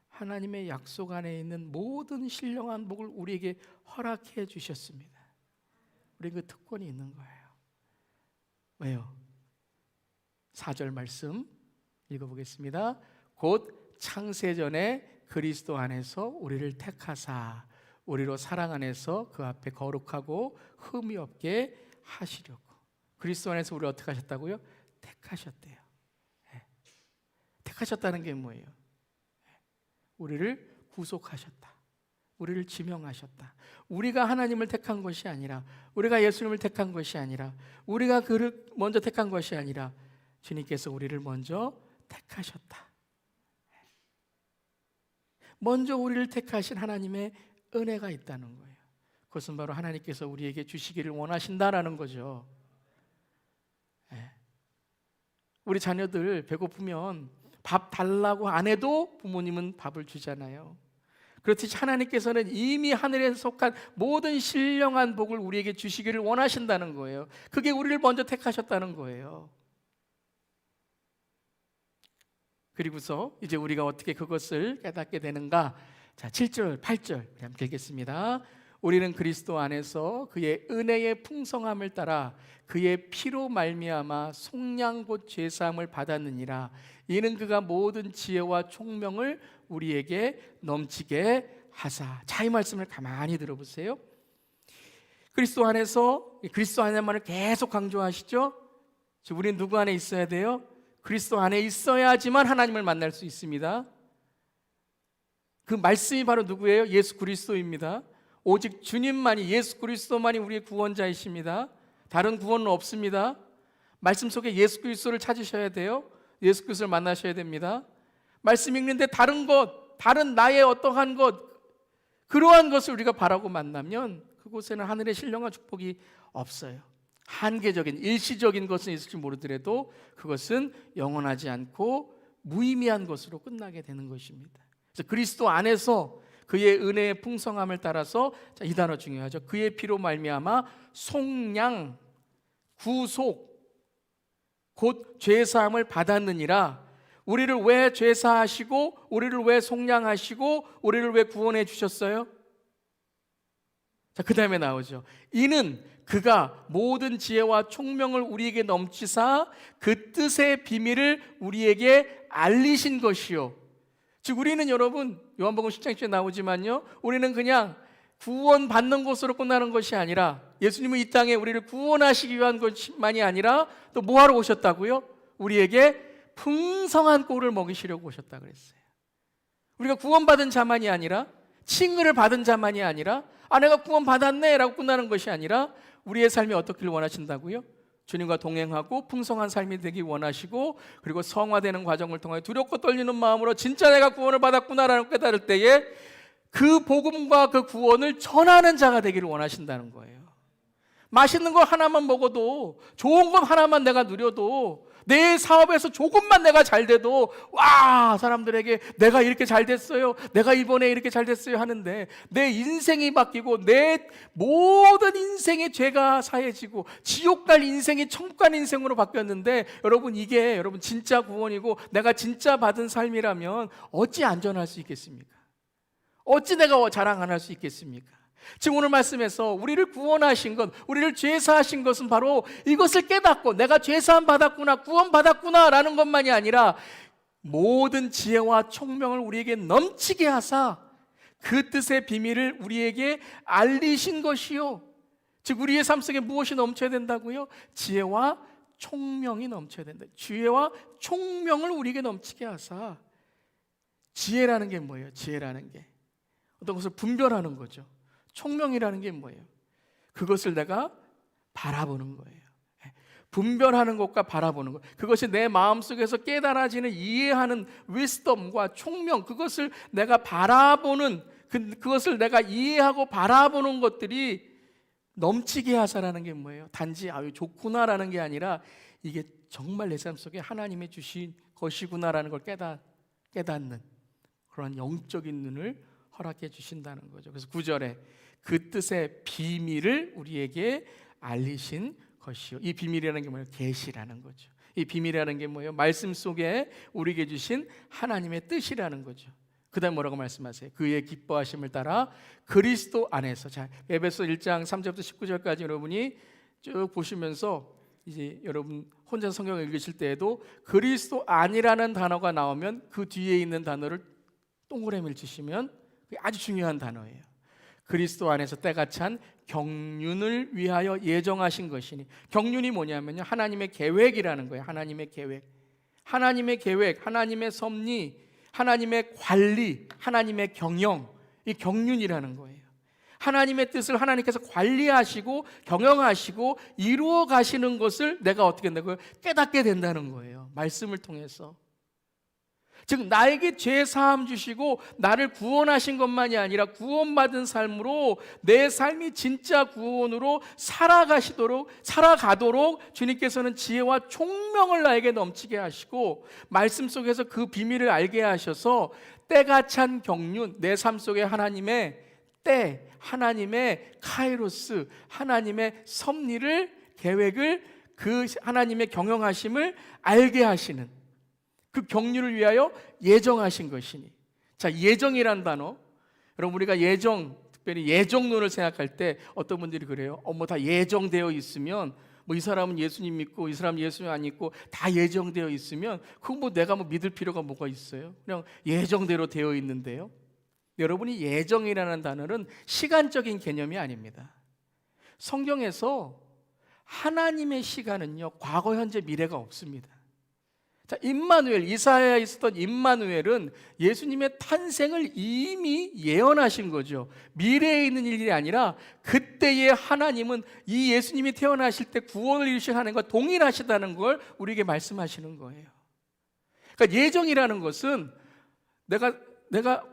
하나님의 약속 안에 있는 모든 신령한 복을 우리에게 허락해 주셨습니다. 우리는 그 특권이 있는 거예요. 왜요? 4절 말씀 읽어보겠습니다. 곧 창세전에 그리스도 안에서 우리를 택하사 우리로 사랑 안에서 그 앞에 거룩하고 흠이 없게 하시려고. 그리스도 안에서 우리를 어떻게 하셨다고요? 택하셨대요. 택하셨다는 게 뭐예요? 우리를 구속하셨다. 우리를 지명하셨다. 우리가 하나님을 택한 것이 아니라, 우리가 예수님을 택한 것이 아니라, 우리가 그를 먼저 택한 것이 아니라 주님께서 우리를 먼저 택하셨다. 먼저 우리를 택하신 하나님의 은혜가 있다는 거예요. 그것은 바로 하나님께서 우리에게 주시기를 원하신다라는 거죠. 우리 자녀들 배고프면 밥 달라고 안 해도 부모님은 밥을 주잖아요. 그렇듯이 하나님께서는 이미 하늘에 속한 모든 신령한 복을 우리에게 주시기를 원하신다는 거예요. 그게 우리를 먼저 택하셨다는 거예요. 그리고서 이제 우리가 어떻게 그것을 깨닫게 되는가? 자, 7절, 8절 우리 함께 읽겠습니다. 우리는 그리스도 안에서 그의 은혜의 풍성함을 따라 그의 피로 말미암아 속량 곧 죄사함을 받았느니라. 이는 그가 모든 지혜와 총명을 우리에게 넘치게 하사. 자, 이 말씀을 가만히 들어보세요. 그리스도 안에서, 그리스도 안에만을 계속 강조하시죠. 우리는 누구 안에 있어야 돼요? 그리스도 안에 있어야지만 하나님을 만날 수 있습니다. 그 말씀이 바로 누구예요? 예수 그리스도입니다. 오직 주님만이, 예수 그리스도만이 우리의 구원자이십니다. 다른 구원은 없습니다. 말씀 속에 예수 그리스도를 찾으셔야 돼요. 예수 그리스도를 만나셔야 됩니다. 말씀 읽는데 다른 것, 다른 나의 어떠한 것, 그러한 것을 우리가 바라고 만나면 그곳에는 하늘의 신령한 축복이 없어요. 한계적인, 일시적인 것은 있을지 모르더라도 그것은 영원하지 않고 무의미한 것으로 끝나게 되는 것입니다. 그래서 그리스도 안에서 그의 은혜의 풍성함을 따라서, 자, 이 단어 중요하죠. 그의 피로 말미암아 속량, 구속, 곧 죄사함을 받았느니라. 우리를 왜 죄사하시고, 우리를 왜 속량하시고, 우리를 왜 구원해 주셨어요? 자, 그 다음에 나오죠. 이는 그가 모든 지혜와 총명을 우리에게 넘치사 그 뜻의 비밀을 우리에게 알리신 것이요. 즉 우리는, 여러분, 요한복음 10장 10절에 나오지만요, 우리는 그냥 구원받는 것으로 끝나는 것이 아니라, 예수님은 이 땅에 우리를 구원하시기 위한 것만이 아니라 또 뭐하러 오셨다고요? 우리에게 풍성한 꼴을 먹이시려고 오셨다 그랬어요. 우리가 구원받은 자만이 아니라, 칭의를 받은 자만이 아니라, 내가 구원받았네 라고 끝나는 것이 아니라, 우리의 삶이 어떻길 원하신다고요? 주님과 동행하고 풍성한 삶이 되기 원하시고, 그리고 성화되는 과정을 통해 두렵고 떨리는 마음으로 진짜 내가 구원을 받았구나라는 걸 깨달을 때에 그 복음과 그 구원을 전하는 자가 되기를 원하신다는 거예요. 맛있는 거 하나만 먹어도, 좋은 것 하나만 내가 누려도, 내 사업에서 조금만 내가 잘 돼도 와, 사람들에게 내가 이렇게 잘 됐어요, 내가 이번에 이렇게 잘 됐어요 하는데, 내 인생이 바뀌고 내 모든 인생의 죄가 사해지고 지옥 갈 인생이 천국 갈 인생으로 바뀌었는데, 여러분, 이게 여러분 진짜 구원이고 내가 진짜 받은 삶이라면 어찌 안전할 수 있겠습니까? 어찌 내가 자랑 안 할 수 있겠습니까? 지금 오늘 말씀에서 우리를 구원하신 것, 우리를 죄사하신 것은 바로 이것을 깨닫고 내가 죄사함 받았구나, 구원 받았구나 라는 것만이 아니라, 모든 지혜와 총명을 우리에게 넘치게 하사 그 뜻의 비밀을 우리에게 알리신 것이요. 즉 우리의 삶 속에 무엇이 넘쳐야 된다고요? 지혜와 총명이 넘쳐야 된다. 지혜와 총명을 우리에게 넘치게 하사. 지혜라는 게 뭐예요? 지혜라는 게 어떤 것을 분별하는 거죠. 총명이라는 게 뭐예요? 그것을 내가 바라보는 거예요. 분별하는 것과 바라보는 것, 그것이 내 마음속에서 깨달아지는, 이해하는 wisdom과 총명, 그것을 내가 바라보는, 그것을 내가 이해하고 바라보는 것들이 넘치게 하사라는 게 뭐예요? 단지 아유 좋구나라는 게 아니라, 이게 정말 내 삶 속에 하나님이 주신 것이구나라는 걸 깨닫는 그런 영적인 눈을 허락해 주신다는 거죠. 그래서 9절에 그 뜻의 비밀을 우리에게 알리신 것이요. 이 비밀이라는 게 뭐예요? 계시라는 거죠. 이 비밀이라는 게 뭐예요? 말씀 속에 우리에게 주신 하나님의 뜻이라는 거죠. 그 다음 뭐라고 말씀하세요? 그의 기뻐하심을 따라 그리스도 안에서. 자, 에베소 1장 3절부터 19절까지 여러분이 쭉 보시면서, 이제 여러분 혼자 성경을 읽으실 때에도 그리스도 안이라는 단어가 나오면 그 뒤에 있는 단어를 동그라미를 치시면 그게 아주 중요한 단어예요. 그리스도 안에서 때가 찬 경륜을 위하여 예정하신 것이니. 경륜이 뭐냐면요, 하나님의 계획이라는 거예요. 하나님의 계획, 하나님의 섭리, 하나님의 관리, 하나님의 경영, 이 경륜이라는 거예요. 하나님의 뜻을 하나님께서 관리하시고 경영하시고 이루어 가시는 것을 내가 어떻게 된다고요? 깨닫게 된다는 거예요. 말씀을 통해서. 즉 나에게 죄 사함 주시고 나를 구원하신 것만이 아니라, 구원받은 삶으로 내 삶이 진짜 구원으로 살아가도록 주님께서는 지혜와 총명을 나에게 넘치게 하시고, 말씀 속에서 그 비밀을 알게 하셔서 때가 찬 경륜, 내 삶 속에 하나님의 때, 하나님의 카이로스, 하나님의 섭리를, 계획을, 그 하나님의 경영하심을 알게 하시는, 그 경륜을 위하여 예정하신 것이니. 자, 예정이란 단어, 여러분 우리가 예정, 특별히 예정론을 생각할 때 어떤 분들이 그래요. 다 예정되어 있으면, 이 사람은 예수님 믿고 이 사람은 예수님 안 믿고 다 예정되어 있으면 그거 내가 믿을 필요가 뭐가 있어요? 그냥 예정대로 되어 있는데요. 여러분이 예정이라는 단어는 시간적인 개념이 아닙니다. 성경에서 하나님의 시간은요, 과거, 현재, 미래가 없습니다. 자, 임마누엘, 이사야에 있었던 임마누엘은 예수님의 탄생을 이미 예언하신 거죠. 미래에 있는 일이 아니라 그때의 하나님은 이 예수님이 태어나실 때 구원을 이루신 하나님과 동일하시다는 걸 우리에게 말씀하시는 거예요. 그러니까 예정이라는 것은 내가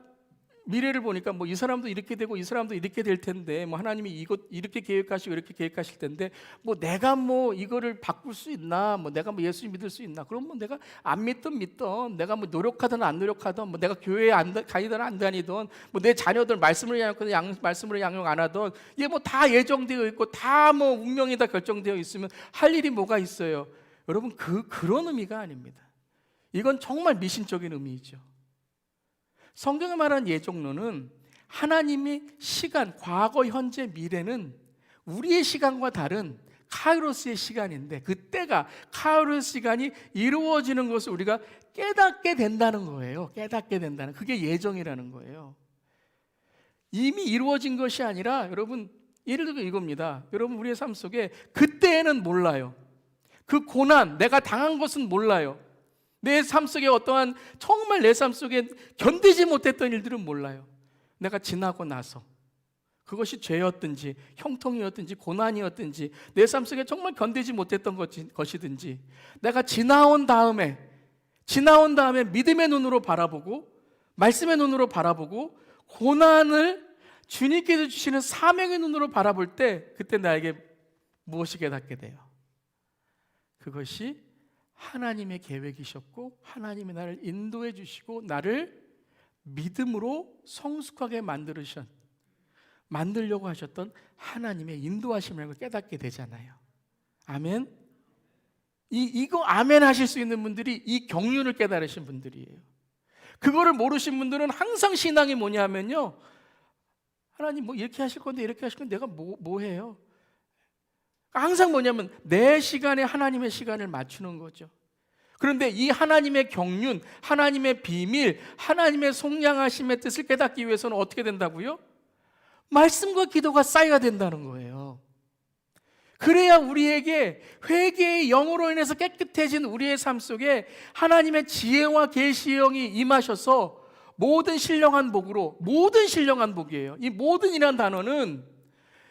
미래를 보니까 뭐 이 사람도 이렇게 되고 이 사람도 이렇게 될 텐데, 뭐 하나님이 이것 이렇게 계획하시고 이렇게 계획하실 텐데, 뭐 내가 뭐 이거를 바꿀 수 있나, 뭐 내가 뭐 예수 믿을 수 있나? 그럼 뭐 내가 안 믿든 내가 뭐 노력하든 안 노력하든, 뭐 내가 교회에 가이든 안 다니든, 뭐 내 자녀들 말씀을 말씀으로 양육 안 하든, 이게 뭐 다 예정되어 있고 다 뭐 운명이 다 결정되어 있으면 할 일이 뭐가 있어요? 여러분, 그런 의미가 아닙니다. 이건 정말 미신적인 의미이죠. 성경에 말하는 예정론은 하나님의 시간, 과거, 현재, 미래는 우리의 시간과 다른 카이로스의 시간인데, 그때가 카이로스 시간이 이루어지는 것을 우리가 깨닫게 된다는 거예요. 깨닫게 된다는, 그게 예정이라는 거예요. 이미 이루어진 것이 아니라, 여러분, 예를 들어 이겁니다. 여러분, 우리의 삶 속에 그때는 몰라요. 그 고난, 내가 당한 것은 몰라요. 내 삶 속에 어떠한, 정말 내 삶 속에 견디지 못했던 일들은 몰라요. 내가 지나고 나서 그것이 죄였든지 형통이었든지 고난이었든지 내 삶 속에 정말 견디지 못했던 것이든지, 내가 지나온 다음에 믿음의 눈으로 바라보고 말씀의 눈으로 바라보고 고난을 주님께서 주시는 사명의 눈으로 바라볼 때, 그때 나에게 무엇이 깨닫게 돼요? 그것이 하나님의 계획이셨고, 하나님이 나를 인도해 주시고 나를 믿음으로 성숙하게 만들려고 하셨던 하나님의 인도하심을 깨닫게 되잖아요. 아멘. 이거 아멘 하실 수 있는 분들이 이 경륜을 깨달으신 분들이에요. 그거를 모르신 분들은 항상 신앙이 뭐냐면요, 하나님 뭐 이렇게 하실 건데 이렇게 하실 건데 내가 뭐 해요? 항상 뭐냐면 내 시간에 하나님의 시간을 맞추는 거죠. 그런데 이 하나님의 경륜, 하나님의 비밀, 하나님의 속량하심의 뜻을 깨닫기 위해서는 어떻게 된다고요? 말씀과 기도가 쌓여야 된다는 거예요. 그래야 우리에게 회개의 영으로 인해서 깨끗해진 우리의 삶 속에 하나님의 지혜와 계시의 영이 임하셔서 모든 신령한 복으로, 모든 신령한 복이에요. 이 모든이라는 단어는,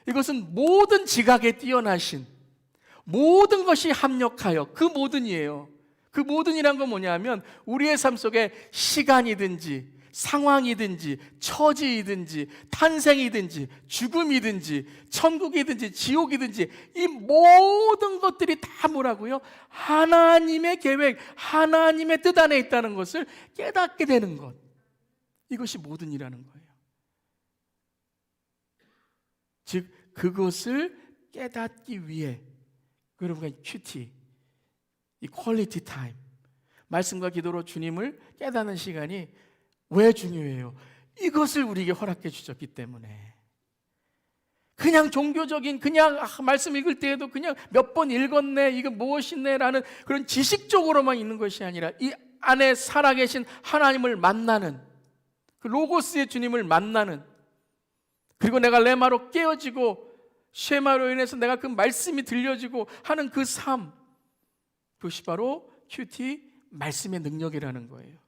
이것은 모든 지각에 뛰어나신, 모든 것이 합력하여, 그 모든이에요. 그 모든이란 건 뭐냐면 우리의 삶 속에 시간이든지 상황이든지 처지이든지 탄생이든지 죽음이든지 천국이든지 지옥이든지, 이 모든 것들이 다 뭐라고요? 하나님의 계획, 하나님의 뜻 안에 있다는 것을 깨닫게 되는 것, 이것이 모든이라는 거예요. 즉 그것을 깨닫기 위해 여러분과 큐티, 이 퀄리티 타임, 말씀과 기도로 주님을 깨닫는 시간이 왜 중요해요? 이것을 우리에게 허락해 주셨기 때문에. 그냥 종교적인, 그냥 말씀 읽을 때에도 그냥 몇 번 읽었네, 이거 무엇이네 라는 그런 지식적으로만 있는 것이 아니라, 이 안에 살아계신 하나님을 만나는, 그 로고스의 주님을 만나는, 그리고 내가 레마로 깨어지고 쉐마로 인해서 내가 그 말씀이 들려지고 하는 그 삶, 그것이 바로 큐티 말씀의 능력이라는 거예요.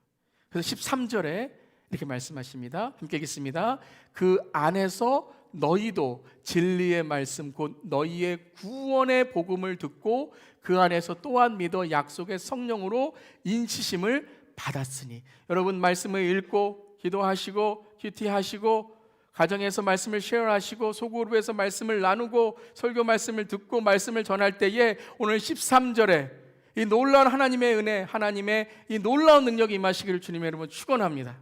그래서 13절에 이렇게 말씀하십니다. 함께 읽겠습니다. 그 안에서 너희도 진리의 말씀 곧 너희의 구원의 복음을 듣고 그 안에서 또한 믿어 약속의 성령으로 인치심을 받았으니. 여러분, 말씀을 읽고 기도하시고 큐티하시고 가정에서 말씀을 쉐어하시고 소그룹에서 말씀을 나누고 설교 말씀을 듣고 말씀을 전할 때에 오늘 13절에 이 놀라운 하나님의 은혜, 하나님의 이 놀라운 능력이 임하시기를 주님의 이름으로 축원합니다.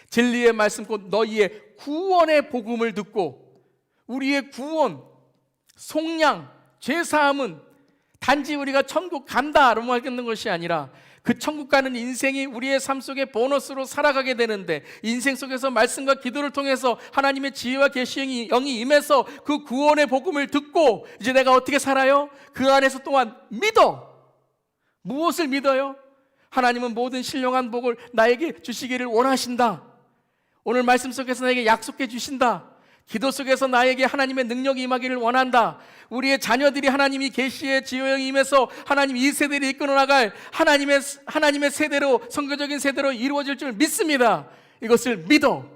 진리의 말씀 곧 너희의 구원의 복음을 듣고, 우리의 구원, 속량, 죄사함은 단지 우리가 천국 간다로 하겠는 것이 아니라, 그 천국 가는 인생이 우리의 삶 속에 보너스로 살아가게 되는데, 인생 속에서 말씀과 기도를 통해서 하나님의 지혜와 계시의 영이 임해서 그 구원의 복음을 듣고 이제 내가 어떻게 살아요? 그 안에서 또한 믿어. 무엇을 믿어요? 하나님은 모든 신령한 복을 나에게 주시기를 원하신다. 오늘 말씀 속에서 나에게 약속해 주신다. 기도 속에서 나에게 하나님의 능력이 임하기를 원한다. 우리의 자녀들이 하나님이 계시의 지혜의 임해서 하나님 이 세대를 이끌어 나갈 하나님의 세대로, 선교적인 세대로 이루어질 줄 믿습니다. 이것을 믿어.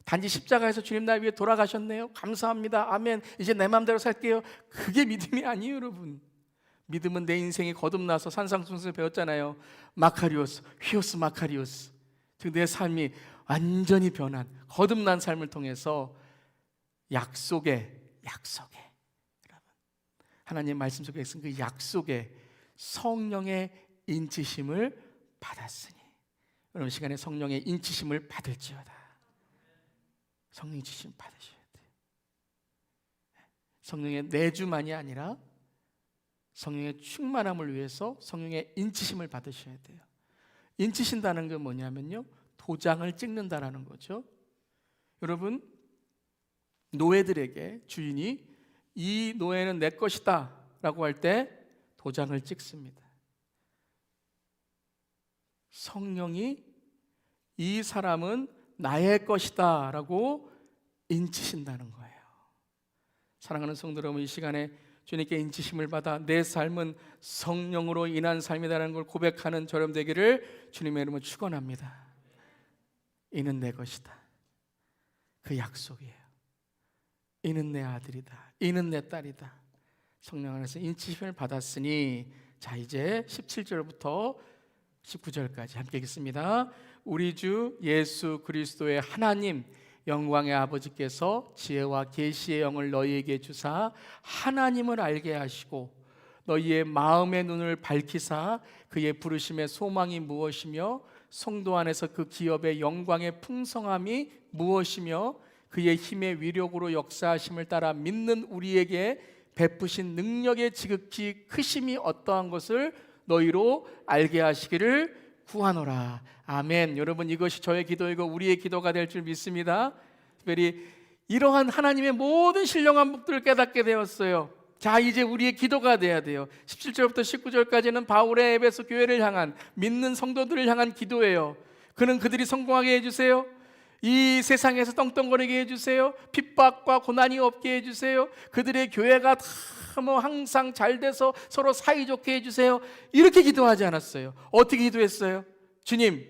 단지 십자가에서 주님 나 위해 돌아가셨네요, 감사합니다, 아멘, 이제 내 마음대로 살게요. 그게 믿음이 아니에요, 여러분. 믿음은 내 인생이 거듭나서, 산상수훈에서 배웠잖아요. 마카리오스, 휘오스 마카리오스. 즉 내 삶이 완전히 변한 거듭난 삶을 통해서 약속에 여러분, 하나님 말씀 속에 쓴 그 약속에 성령의 인치심을 받았으니, 여러분 시간에 성령의 인치심을 받을지어다. 성령 인치심 받으셔야 돼요. 성령의 내주만이 아니라 성령의 충만함을 위해서 성령의 인치심을 받으셔야 돼요. 인치신다는 건 뭐냐면요, 도장을 찍는다라는 거죠. 여러분, 노예들에게 주인이 이 노예는 내 것이다 라고 할 때 도장을 찍습니다. 성령이 이 사람은 나의 것이다 라고 인치신다는 거예요. 사랑하는 성도 여러분, 이 시간에 주님께 인치심을 받아 내 삶은 성령으로 인한 삶이라는 걸 고백하는 저렴 되기를 주님의 이름으로 축원합니다. 이는 내 것이다. 그 약속이에요. 이는 내 아들이다. 이는 내 딸이다. 성령 안에서 인치심을 받았으니, 자 이제 17절부터 19절까지 함께 읽겠습니다. 우리 주 예수 그리스도의 하나님 영광의 아버지께서 지혜와 계시의 영을 너희에게 주사 하나님을 알게 하시고 너희의 마음의 눈을 밝히사 그의 부르심의 소망이 무엇이며 성도 안에서 그 기업의 영광의 풍성함이 무엇이며 그의 힘의 위력으로 역사하심을 따라 믿는 우리에게 베푸신 능력의 지극히 크심이 어떠한 것을 너희로 알게 하시기를 구하노라. 아멘. 여러분, 이것이 저의 기도이고 우리의 기도가 될 줄 믿습니다. 특별히 이러한 하나님의 모든 신령한 복들을 깨닫게 되었어요. 자, 이제 우리의 기도가 돼야 돼요. 17절부터 19절까지는 바울의 에베소 교회를 향한, 믿는 성도들을 향한 기도예요. 그는 그들이 성공하게 해주세요. 이 세상에서 떵떵거리게 해주세요. 핍박과 고난이 없게 해주세요. 그들의 교회가 다 항상 잘 돼서 서로 사이좋게 해주세요. 이렇게 기도하지 않았어요. 어떻게 기도했어요? 주님,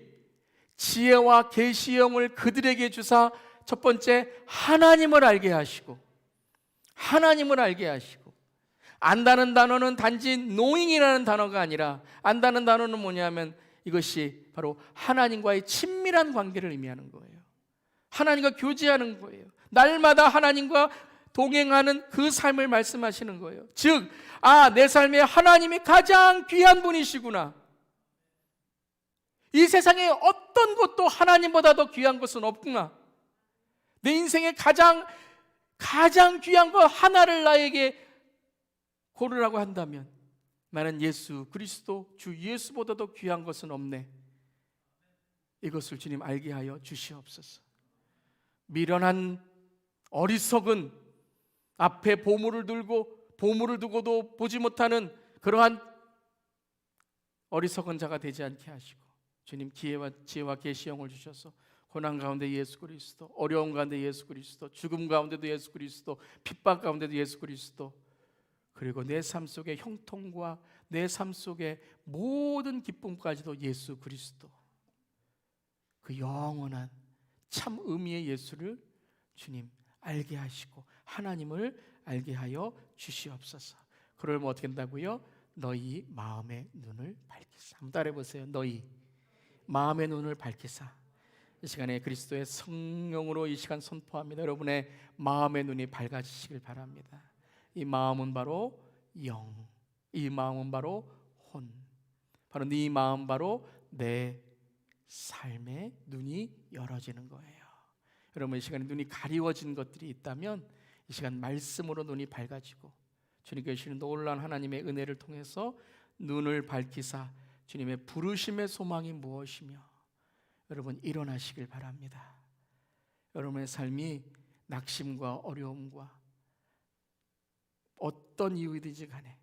지혜와 계시의 영을 그들에게 주사 첫 번째 하나님을 알게 하시고, 하나님을 알게 하시고, 안다는 단어는 단지 knowing이라는 단어가 아니라, 안다는 단어는 뭐냐면 이것이 바로 하나님과의 친밀한 관계를 의미하는 거예요. 하나님과 교제하는 거예요. 날마다 하나님과 동행하는 그 삶을 말씀하시는 거예요. 즉, 내 삶에 하나님이 가장 귀한 분이시구나. 이 세상에 어떤 것도 하나님보다 더 귀한 것은 없구나. 내 인생에 가장 귀한 것 하나를 나에게 고르라고 한다면 나는 예수 그리스도, 주 예수보다 더 귀한 것은 없네. 이것을 주님 알게 하여 주시옵소서. 미련한 어리석은, 앞에 보물을 두고도 보지 못하는 그러한 어리석은 자가 되지 않게 하시고, 주님 지혜와 계시 영을 주셔서 고난 가운데 예수 그리스도, 어려움 가운데 예수 그리스도, 죽음 가운데도 예수 그리스도, 핍박 가운데도 예수 그리스도, 그리고 내 삶 속의 형통과 내 삶 속의 모든 기쁨까지도 예수 그리스도, 그 영원한 참 의미의 예수를 주님 알게 하시고 하나님을 알게 하여 주시옵소서. 그러면 어떻게 된다고요? 너희 마음의 눈을 밝히사. 한번 따라해 보세요. 너희 마음의 눈을 밝히사. 이 시간에 그리스도의 성령으로 이 시간 선포합니다. 여러분의 마음의 눈이 밝아지시길 바랍니다. 이 마음은 바로 영, 이 마음은 바로 혼, 바로 네 마음, 바로 내 삶의 눈이 열어지는 거예요. 여러분, 이 시간에 눈이 가리워진 것들이 있다면 이 시간 말씀으로 눈이 밝아지고 주님께 주시는 놀라운 하나님의 은혜를 통해서 눈을 밝히사 주님의 부르심의 소망이 무엇이며 여러분 일어나시길 바랍니다. 여러분의 삶이 낙심과 어려움과 어떤 이유이든지 간에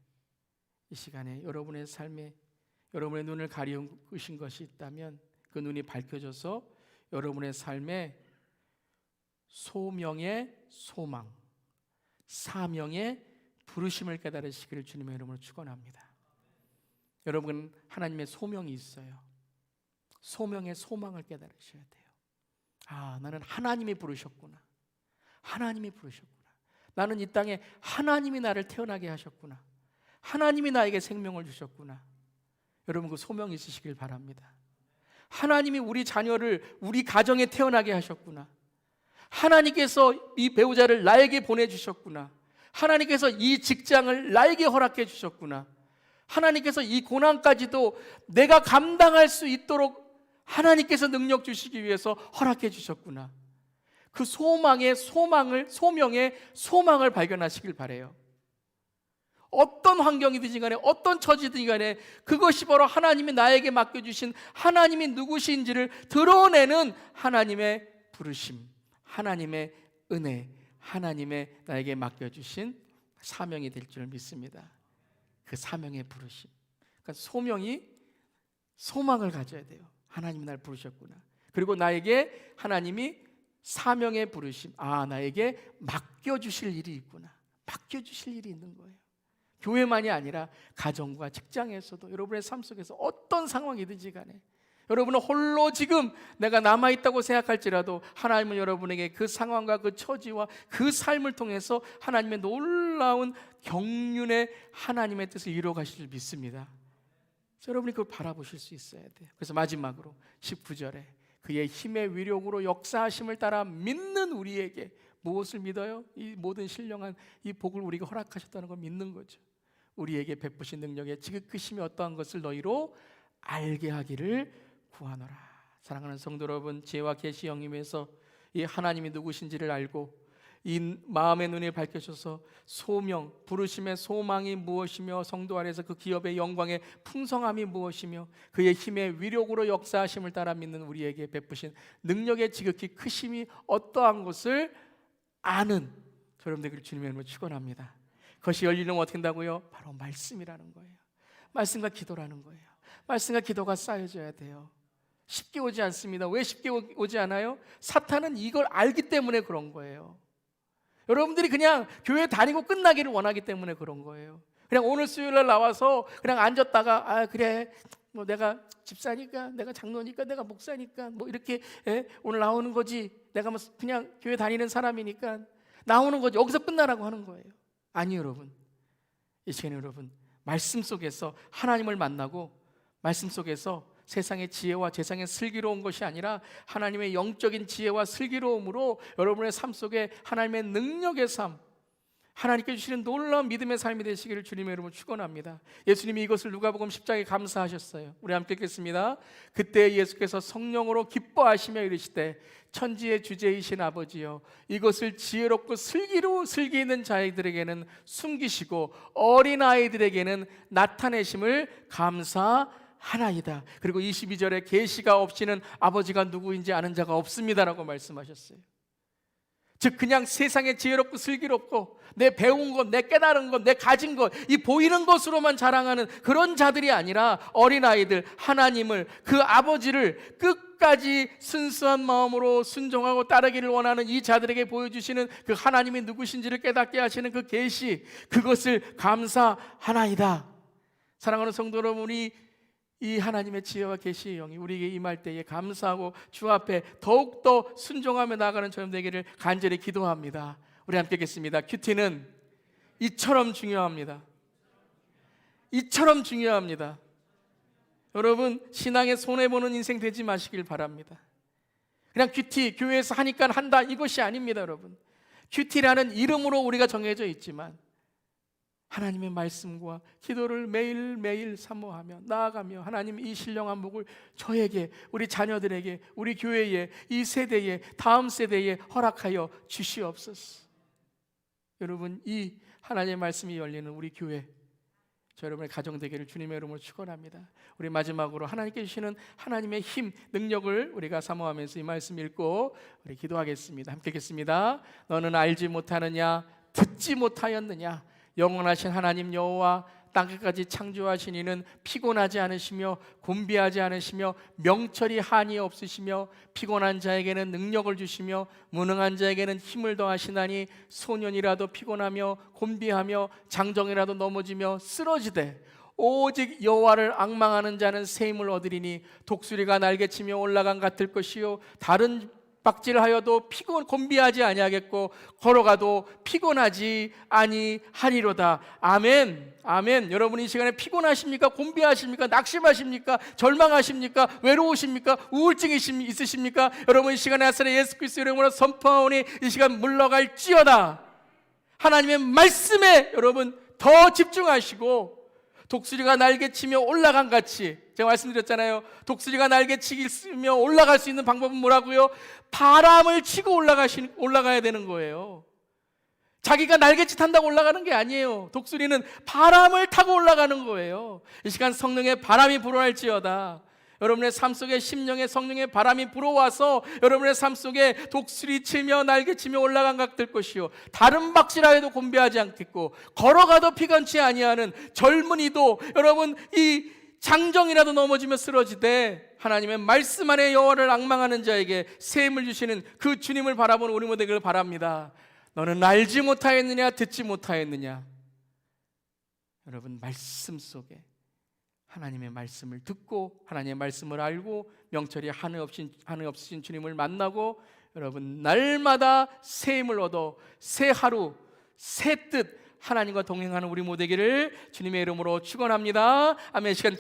이 시간에 여러분의 삶에 여러분의 눈을 가리우신 것이 있다면 그 눈이 밝혀져서 여러분의 삶에 소명의 소망, 사명의 부르심을 깨달으시기를 주님의 이름으로 축원합니다. 여러분, 하나님의 소명이 있어요. 소명의 소망을 깨달으셔야 돼요. 나는 하나님이 부르셨구나. 하나님이 부르셨구나. 나는 이 땅에 하나님이 나를 태어나게 하셨구나. 하나님이 나에게 생명을 주셨구나. 여러분, 그 소명이 있으시길 바랍니다. 하나님이 우리 자녀를 우리 가정에 태어나게 하셨구나. 하나님께서 이 배우자를 나에게 보내주셨구나. 하나님께서 이 직장을 나에게 허락해 주셨구나. 하나님께서 이 고난까지도 내가 감당할 수 있도록 하나님께서 능력 주시기 위해서 허락해 주셨구나. 그 소명의 소망을 발견하시길 바라요. 어떤 환경이든지 간에 어떤 처지든지 간에 그것이 바로 하나님이 나에게 맡겨주신 하나님이 누구신지를 드러내는 하나님의 부르심, 하나님의 은혜, 하나님의 나에게 맡겨주신 사명이 될 줄 믿습니다. 그 사명의 부르심. 그러니까 소망을 가져야 돼요. 하나님이 날 부르셨구나. 그리고 나에게 하나님이 사명의 부르심. 나에게 맡겨주실 일이 있구나. 맡겨주실 일이 있는 거예요. 교회만이 아니라 가정과 직장에서도 여러분의 삶 속에서 어떤 상황이든지 간에 여러분은 홀로 지금 내가 남아있다고 생각할지라도 하나님은 여러분에게 그 상황과 그 처지와 그 삶을 통해서 하나님의 놀라운 경륜의 하나님의 뜻을 이루어 가실 줄 믿습니다. 여러분이 그걸 바라보실 수 있어야 돼요. 그래서 마지막으로 19절에 그의 힘의 위력으로 역사하심을 따라 믿는 우리에게 무엇을 믿어요? 이 모든 신령한 이 복을 우리가 허락하셨다는 걸 믿는 거죠. 우리에게 베푸신 능력의 지극히심이 어떠한 것을 너희로 알게 하기를 구하노라. 사랑하는 성도 여러분, 지혜와 계시 영임에서 이 하나님이 누구신지를 알고 이 마음의 눈이 밝혀져서 소명, 부르심의 소망이 무엇이며 성도 안에서 그 기업의 영광의 풍성함이 무엇이며 그의 힘의 위력으로 역사하심을 따라 믿는 우리에게 베푸신 능력의 지극히 크심이 어떠한 것을 아는 여러분들에게 주님의 이름으로 축원합니다. 그것이 열리는 어떻게 된다고요? 바로 말씀이라는 거예요. 말씀과 기도라는 거예요. 말씀과 기도가 쌓여져야 돼요. 쉽게 오지 않습니다. 왜 쉽게 오지 않아요? 사탄은 이걸 알기 때문에 그런 거예요. 여러분들이 그냥 교회 다니고 끝나기를 원하기 때문에 그런 거예요. 그냥 오늘 수요일날 나와서 그냥 앉았다가 그래 뭐 내가 집사니까, 내가 장로니까, 내가 목사니까 뭐 이렇게 오늘 나오는 거지, 내가 뭐 그냥 교회 다니는 사람이니까 나오는 거지, 여기서 끝나라고 하는 거예요. 아니요 여러분, 이 시간에 여러분 말씀 속에서 하나님을 만나고 말씀 속에서 세상의 지혜와 세상의 슬기로운 것이 아니라 하나님의 영적인 지혜와 슬기로움으로 여러분의 삶 속에 하나님의 능력의 삶, 하나님께 주시는 놀라운 믿음의 삶이 되시기를 주님의 이름으로 축원합니다. 예수님이 이것을 누가복음 10장에 감사하셨어요. 우리 함께 읽겠습니다. 그때 예수께서 성령으로 기뻐하시며 이르시되 천지의 주제이신 아버지여, 이것을 지혜롭고 슬기 있는 자들에게는 숨기시고 어린아이들에게는 나타내심을 감사하나이다. 그리고 22절에 계시가 없이는 아버지가 누구인지 아는 자가 없습니다라고 말씀하셨어요. 즉 그냥 세상에 지혜롭고 슬기롭고 내 배운 것, 내 깨달은 것, 내 가진 것, 이 보이는 것으로만 자랑하는 그런 자들이 아니라 어린아이들, 하나님을, 그 아버지를 끝까지 순수한 마음으로 순종하고 따르기를 원하는 이 자들에게 보여주시는 그 하나님이 누구신지를 깨닫게 하시는 그 계시, 그것을 감사하나이다. 사랑하는 성도 여러분, 이 하나님의 지혜와 계시의 영이 우리에게 임할 때에 감사하고 주 앞에 더욱더 순종하며 나아가는 저희들 되기를 간절히 기도합니다. 우리 함께 읽겠습니다. 큐티는 이처럼 중요합니다. 이처럼 중요합니다. 여러분, 신앙에 손해보는 인생 되지 마시길 바랍니다. 그냥 큐티 교회에서 하니까 한다, 이것이 아닙니다. 여러분, 큐티라는 이름으로 우리가 정해져 있지만 하나님의 말씀과 기도를 매일매일 사모하며 나아가며 하나님 이 신령한 복을 저에게, 우리 자녀들에게, 우리 교회에, 이 세대에, 다음 세대에 허락하여 주시옵소서. 여러분, 이 하나님의 말씀이 열리는 우리 교회, 저 여러분의 가정 되기를 주님의 이름으로 축원합니다. 우리 마지막으로 하나님께 주시는 하나님의 힘, 능력을 우리가 사모하면서 이 말씀 읽고 우리 기도하겠습니다. 함께 읽겠습니다. 너는 알지 못하느냐, 듣지 못하였느냐? 영원하신 하나님 여호와 땅끝까지 창조하신 이는 피곤하지 않으시며 곤비하지 않으시며 명철이 한이 없으시며 피곤한 자에게는 능력을 주시며 무능한 자에게는 힘을 더하시나니 소년이라도 피곤하며 곤비하며 장정이라도 넘어지며 쓰러지되 오직 여호와를 앙망하는 자는 새 힘을 얻으리니 독수리가 날개치며 올라간 같을 것이요 다른 박질하여도 곤비하지 아니하겠고 걸어가도 피곤하지 아니하리로다. 아멘. 아멘. 여러분 이 시간에 피곤하십니까? 곤비하십니까? 낙심하십니까? 절망하십니까? 외로우십니까? 우울증이 있으십니까? 여러분 이 시간에 나사렛 예수 그리스도의 이름으로 선포하오니 이 시간 물러갈지어다. 하나님의 말씀에 여러분 더 집중하시고, 독수리가 날개치며 올라간 같이, 제가 말씀드렸잖아요. 독수리가 날개치며 올라갈 수 있는 방법은 뭐라고요? 바람을 치고 올라가야 되는 거예요. 자기가 날개치 탄다고 올라가는 게 아니에요. 독수리는 바람을 타고 올라가는 거예요. 이 시간 성령의 바람이 불어날지어다. 여러분의 삶 속에 심령의 성령의 바람이 불어와서 여러분의 삶 속에 독수리 치며 날개치며 올라간 각 될 것이요, 다른 박질하여도 곤비하지 않겠고 걸어가도 피곤치 아니하는 젊은이도 여러분 이 장정이라도 넘어지며 쓰러지되 하나님의 말씀 안에 여호와를 앙망하는 자에게 새 힘을 주시는 그 주님을 바라보는 우리 모두가 되기를 바랍니다. 너는 알지 못하였느냐 듣지 못하였느냐. 여러분 말씀 속에 하나님의 말씀을 듣고 하나님의 말씀을 알고 명철이 하늘 없으신 주님을 만나고 여러분 날마다 새 힘을 얻어 새 하루 새 뜻 하나님과 동행하는 우리 모두에게를 주님의 이름으로 축원합니다. 아멘. 시간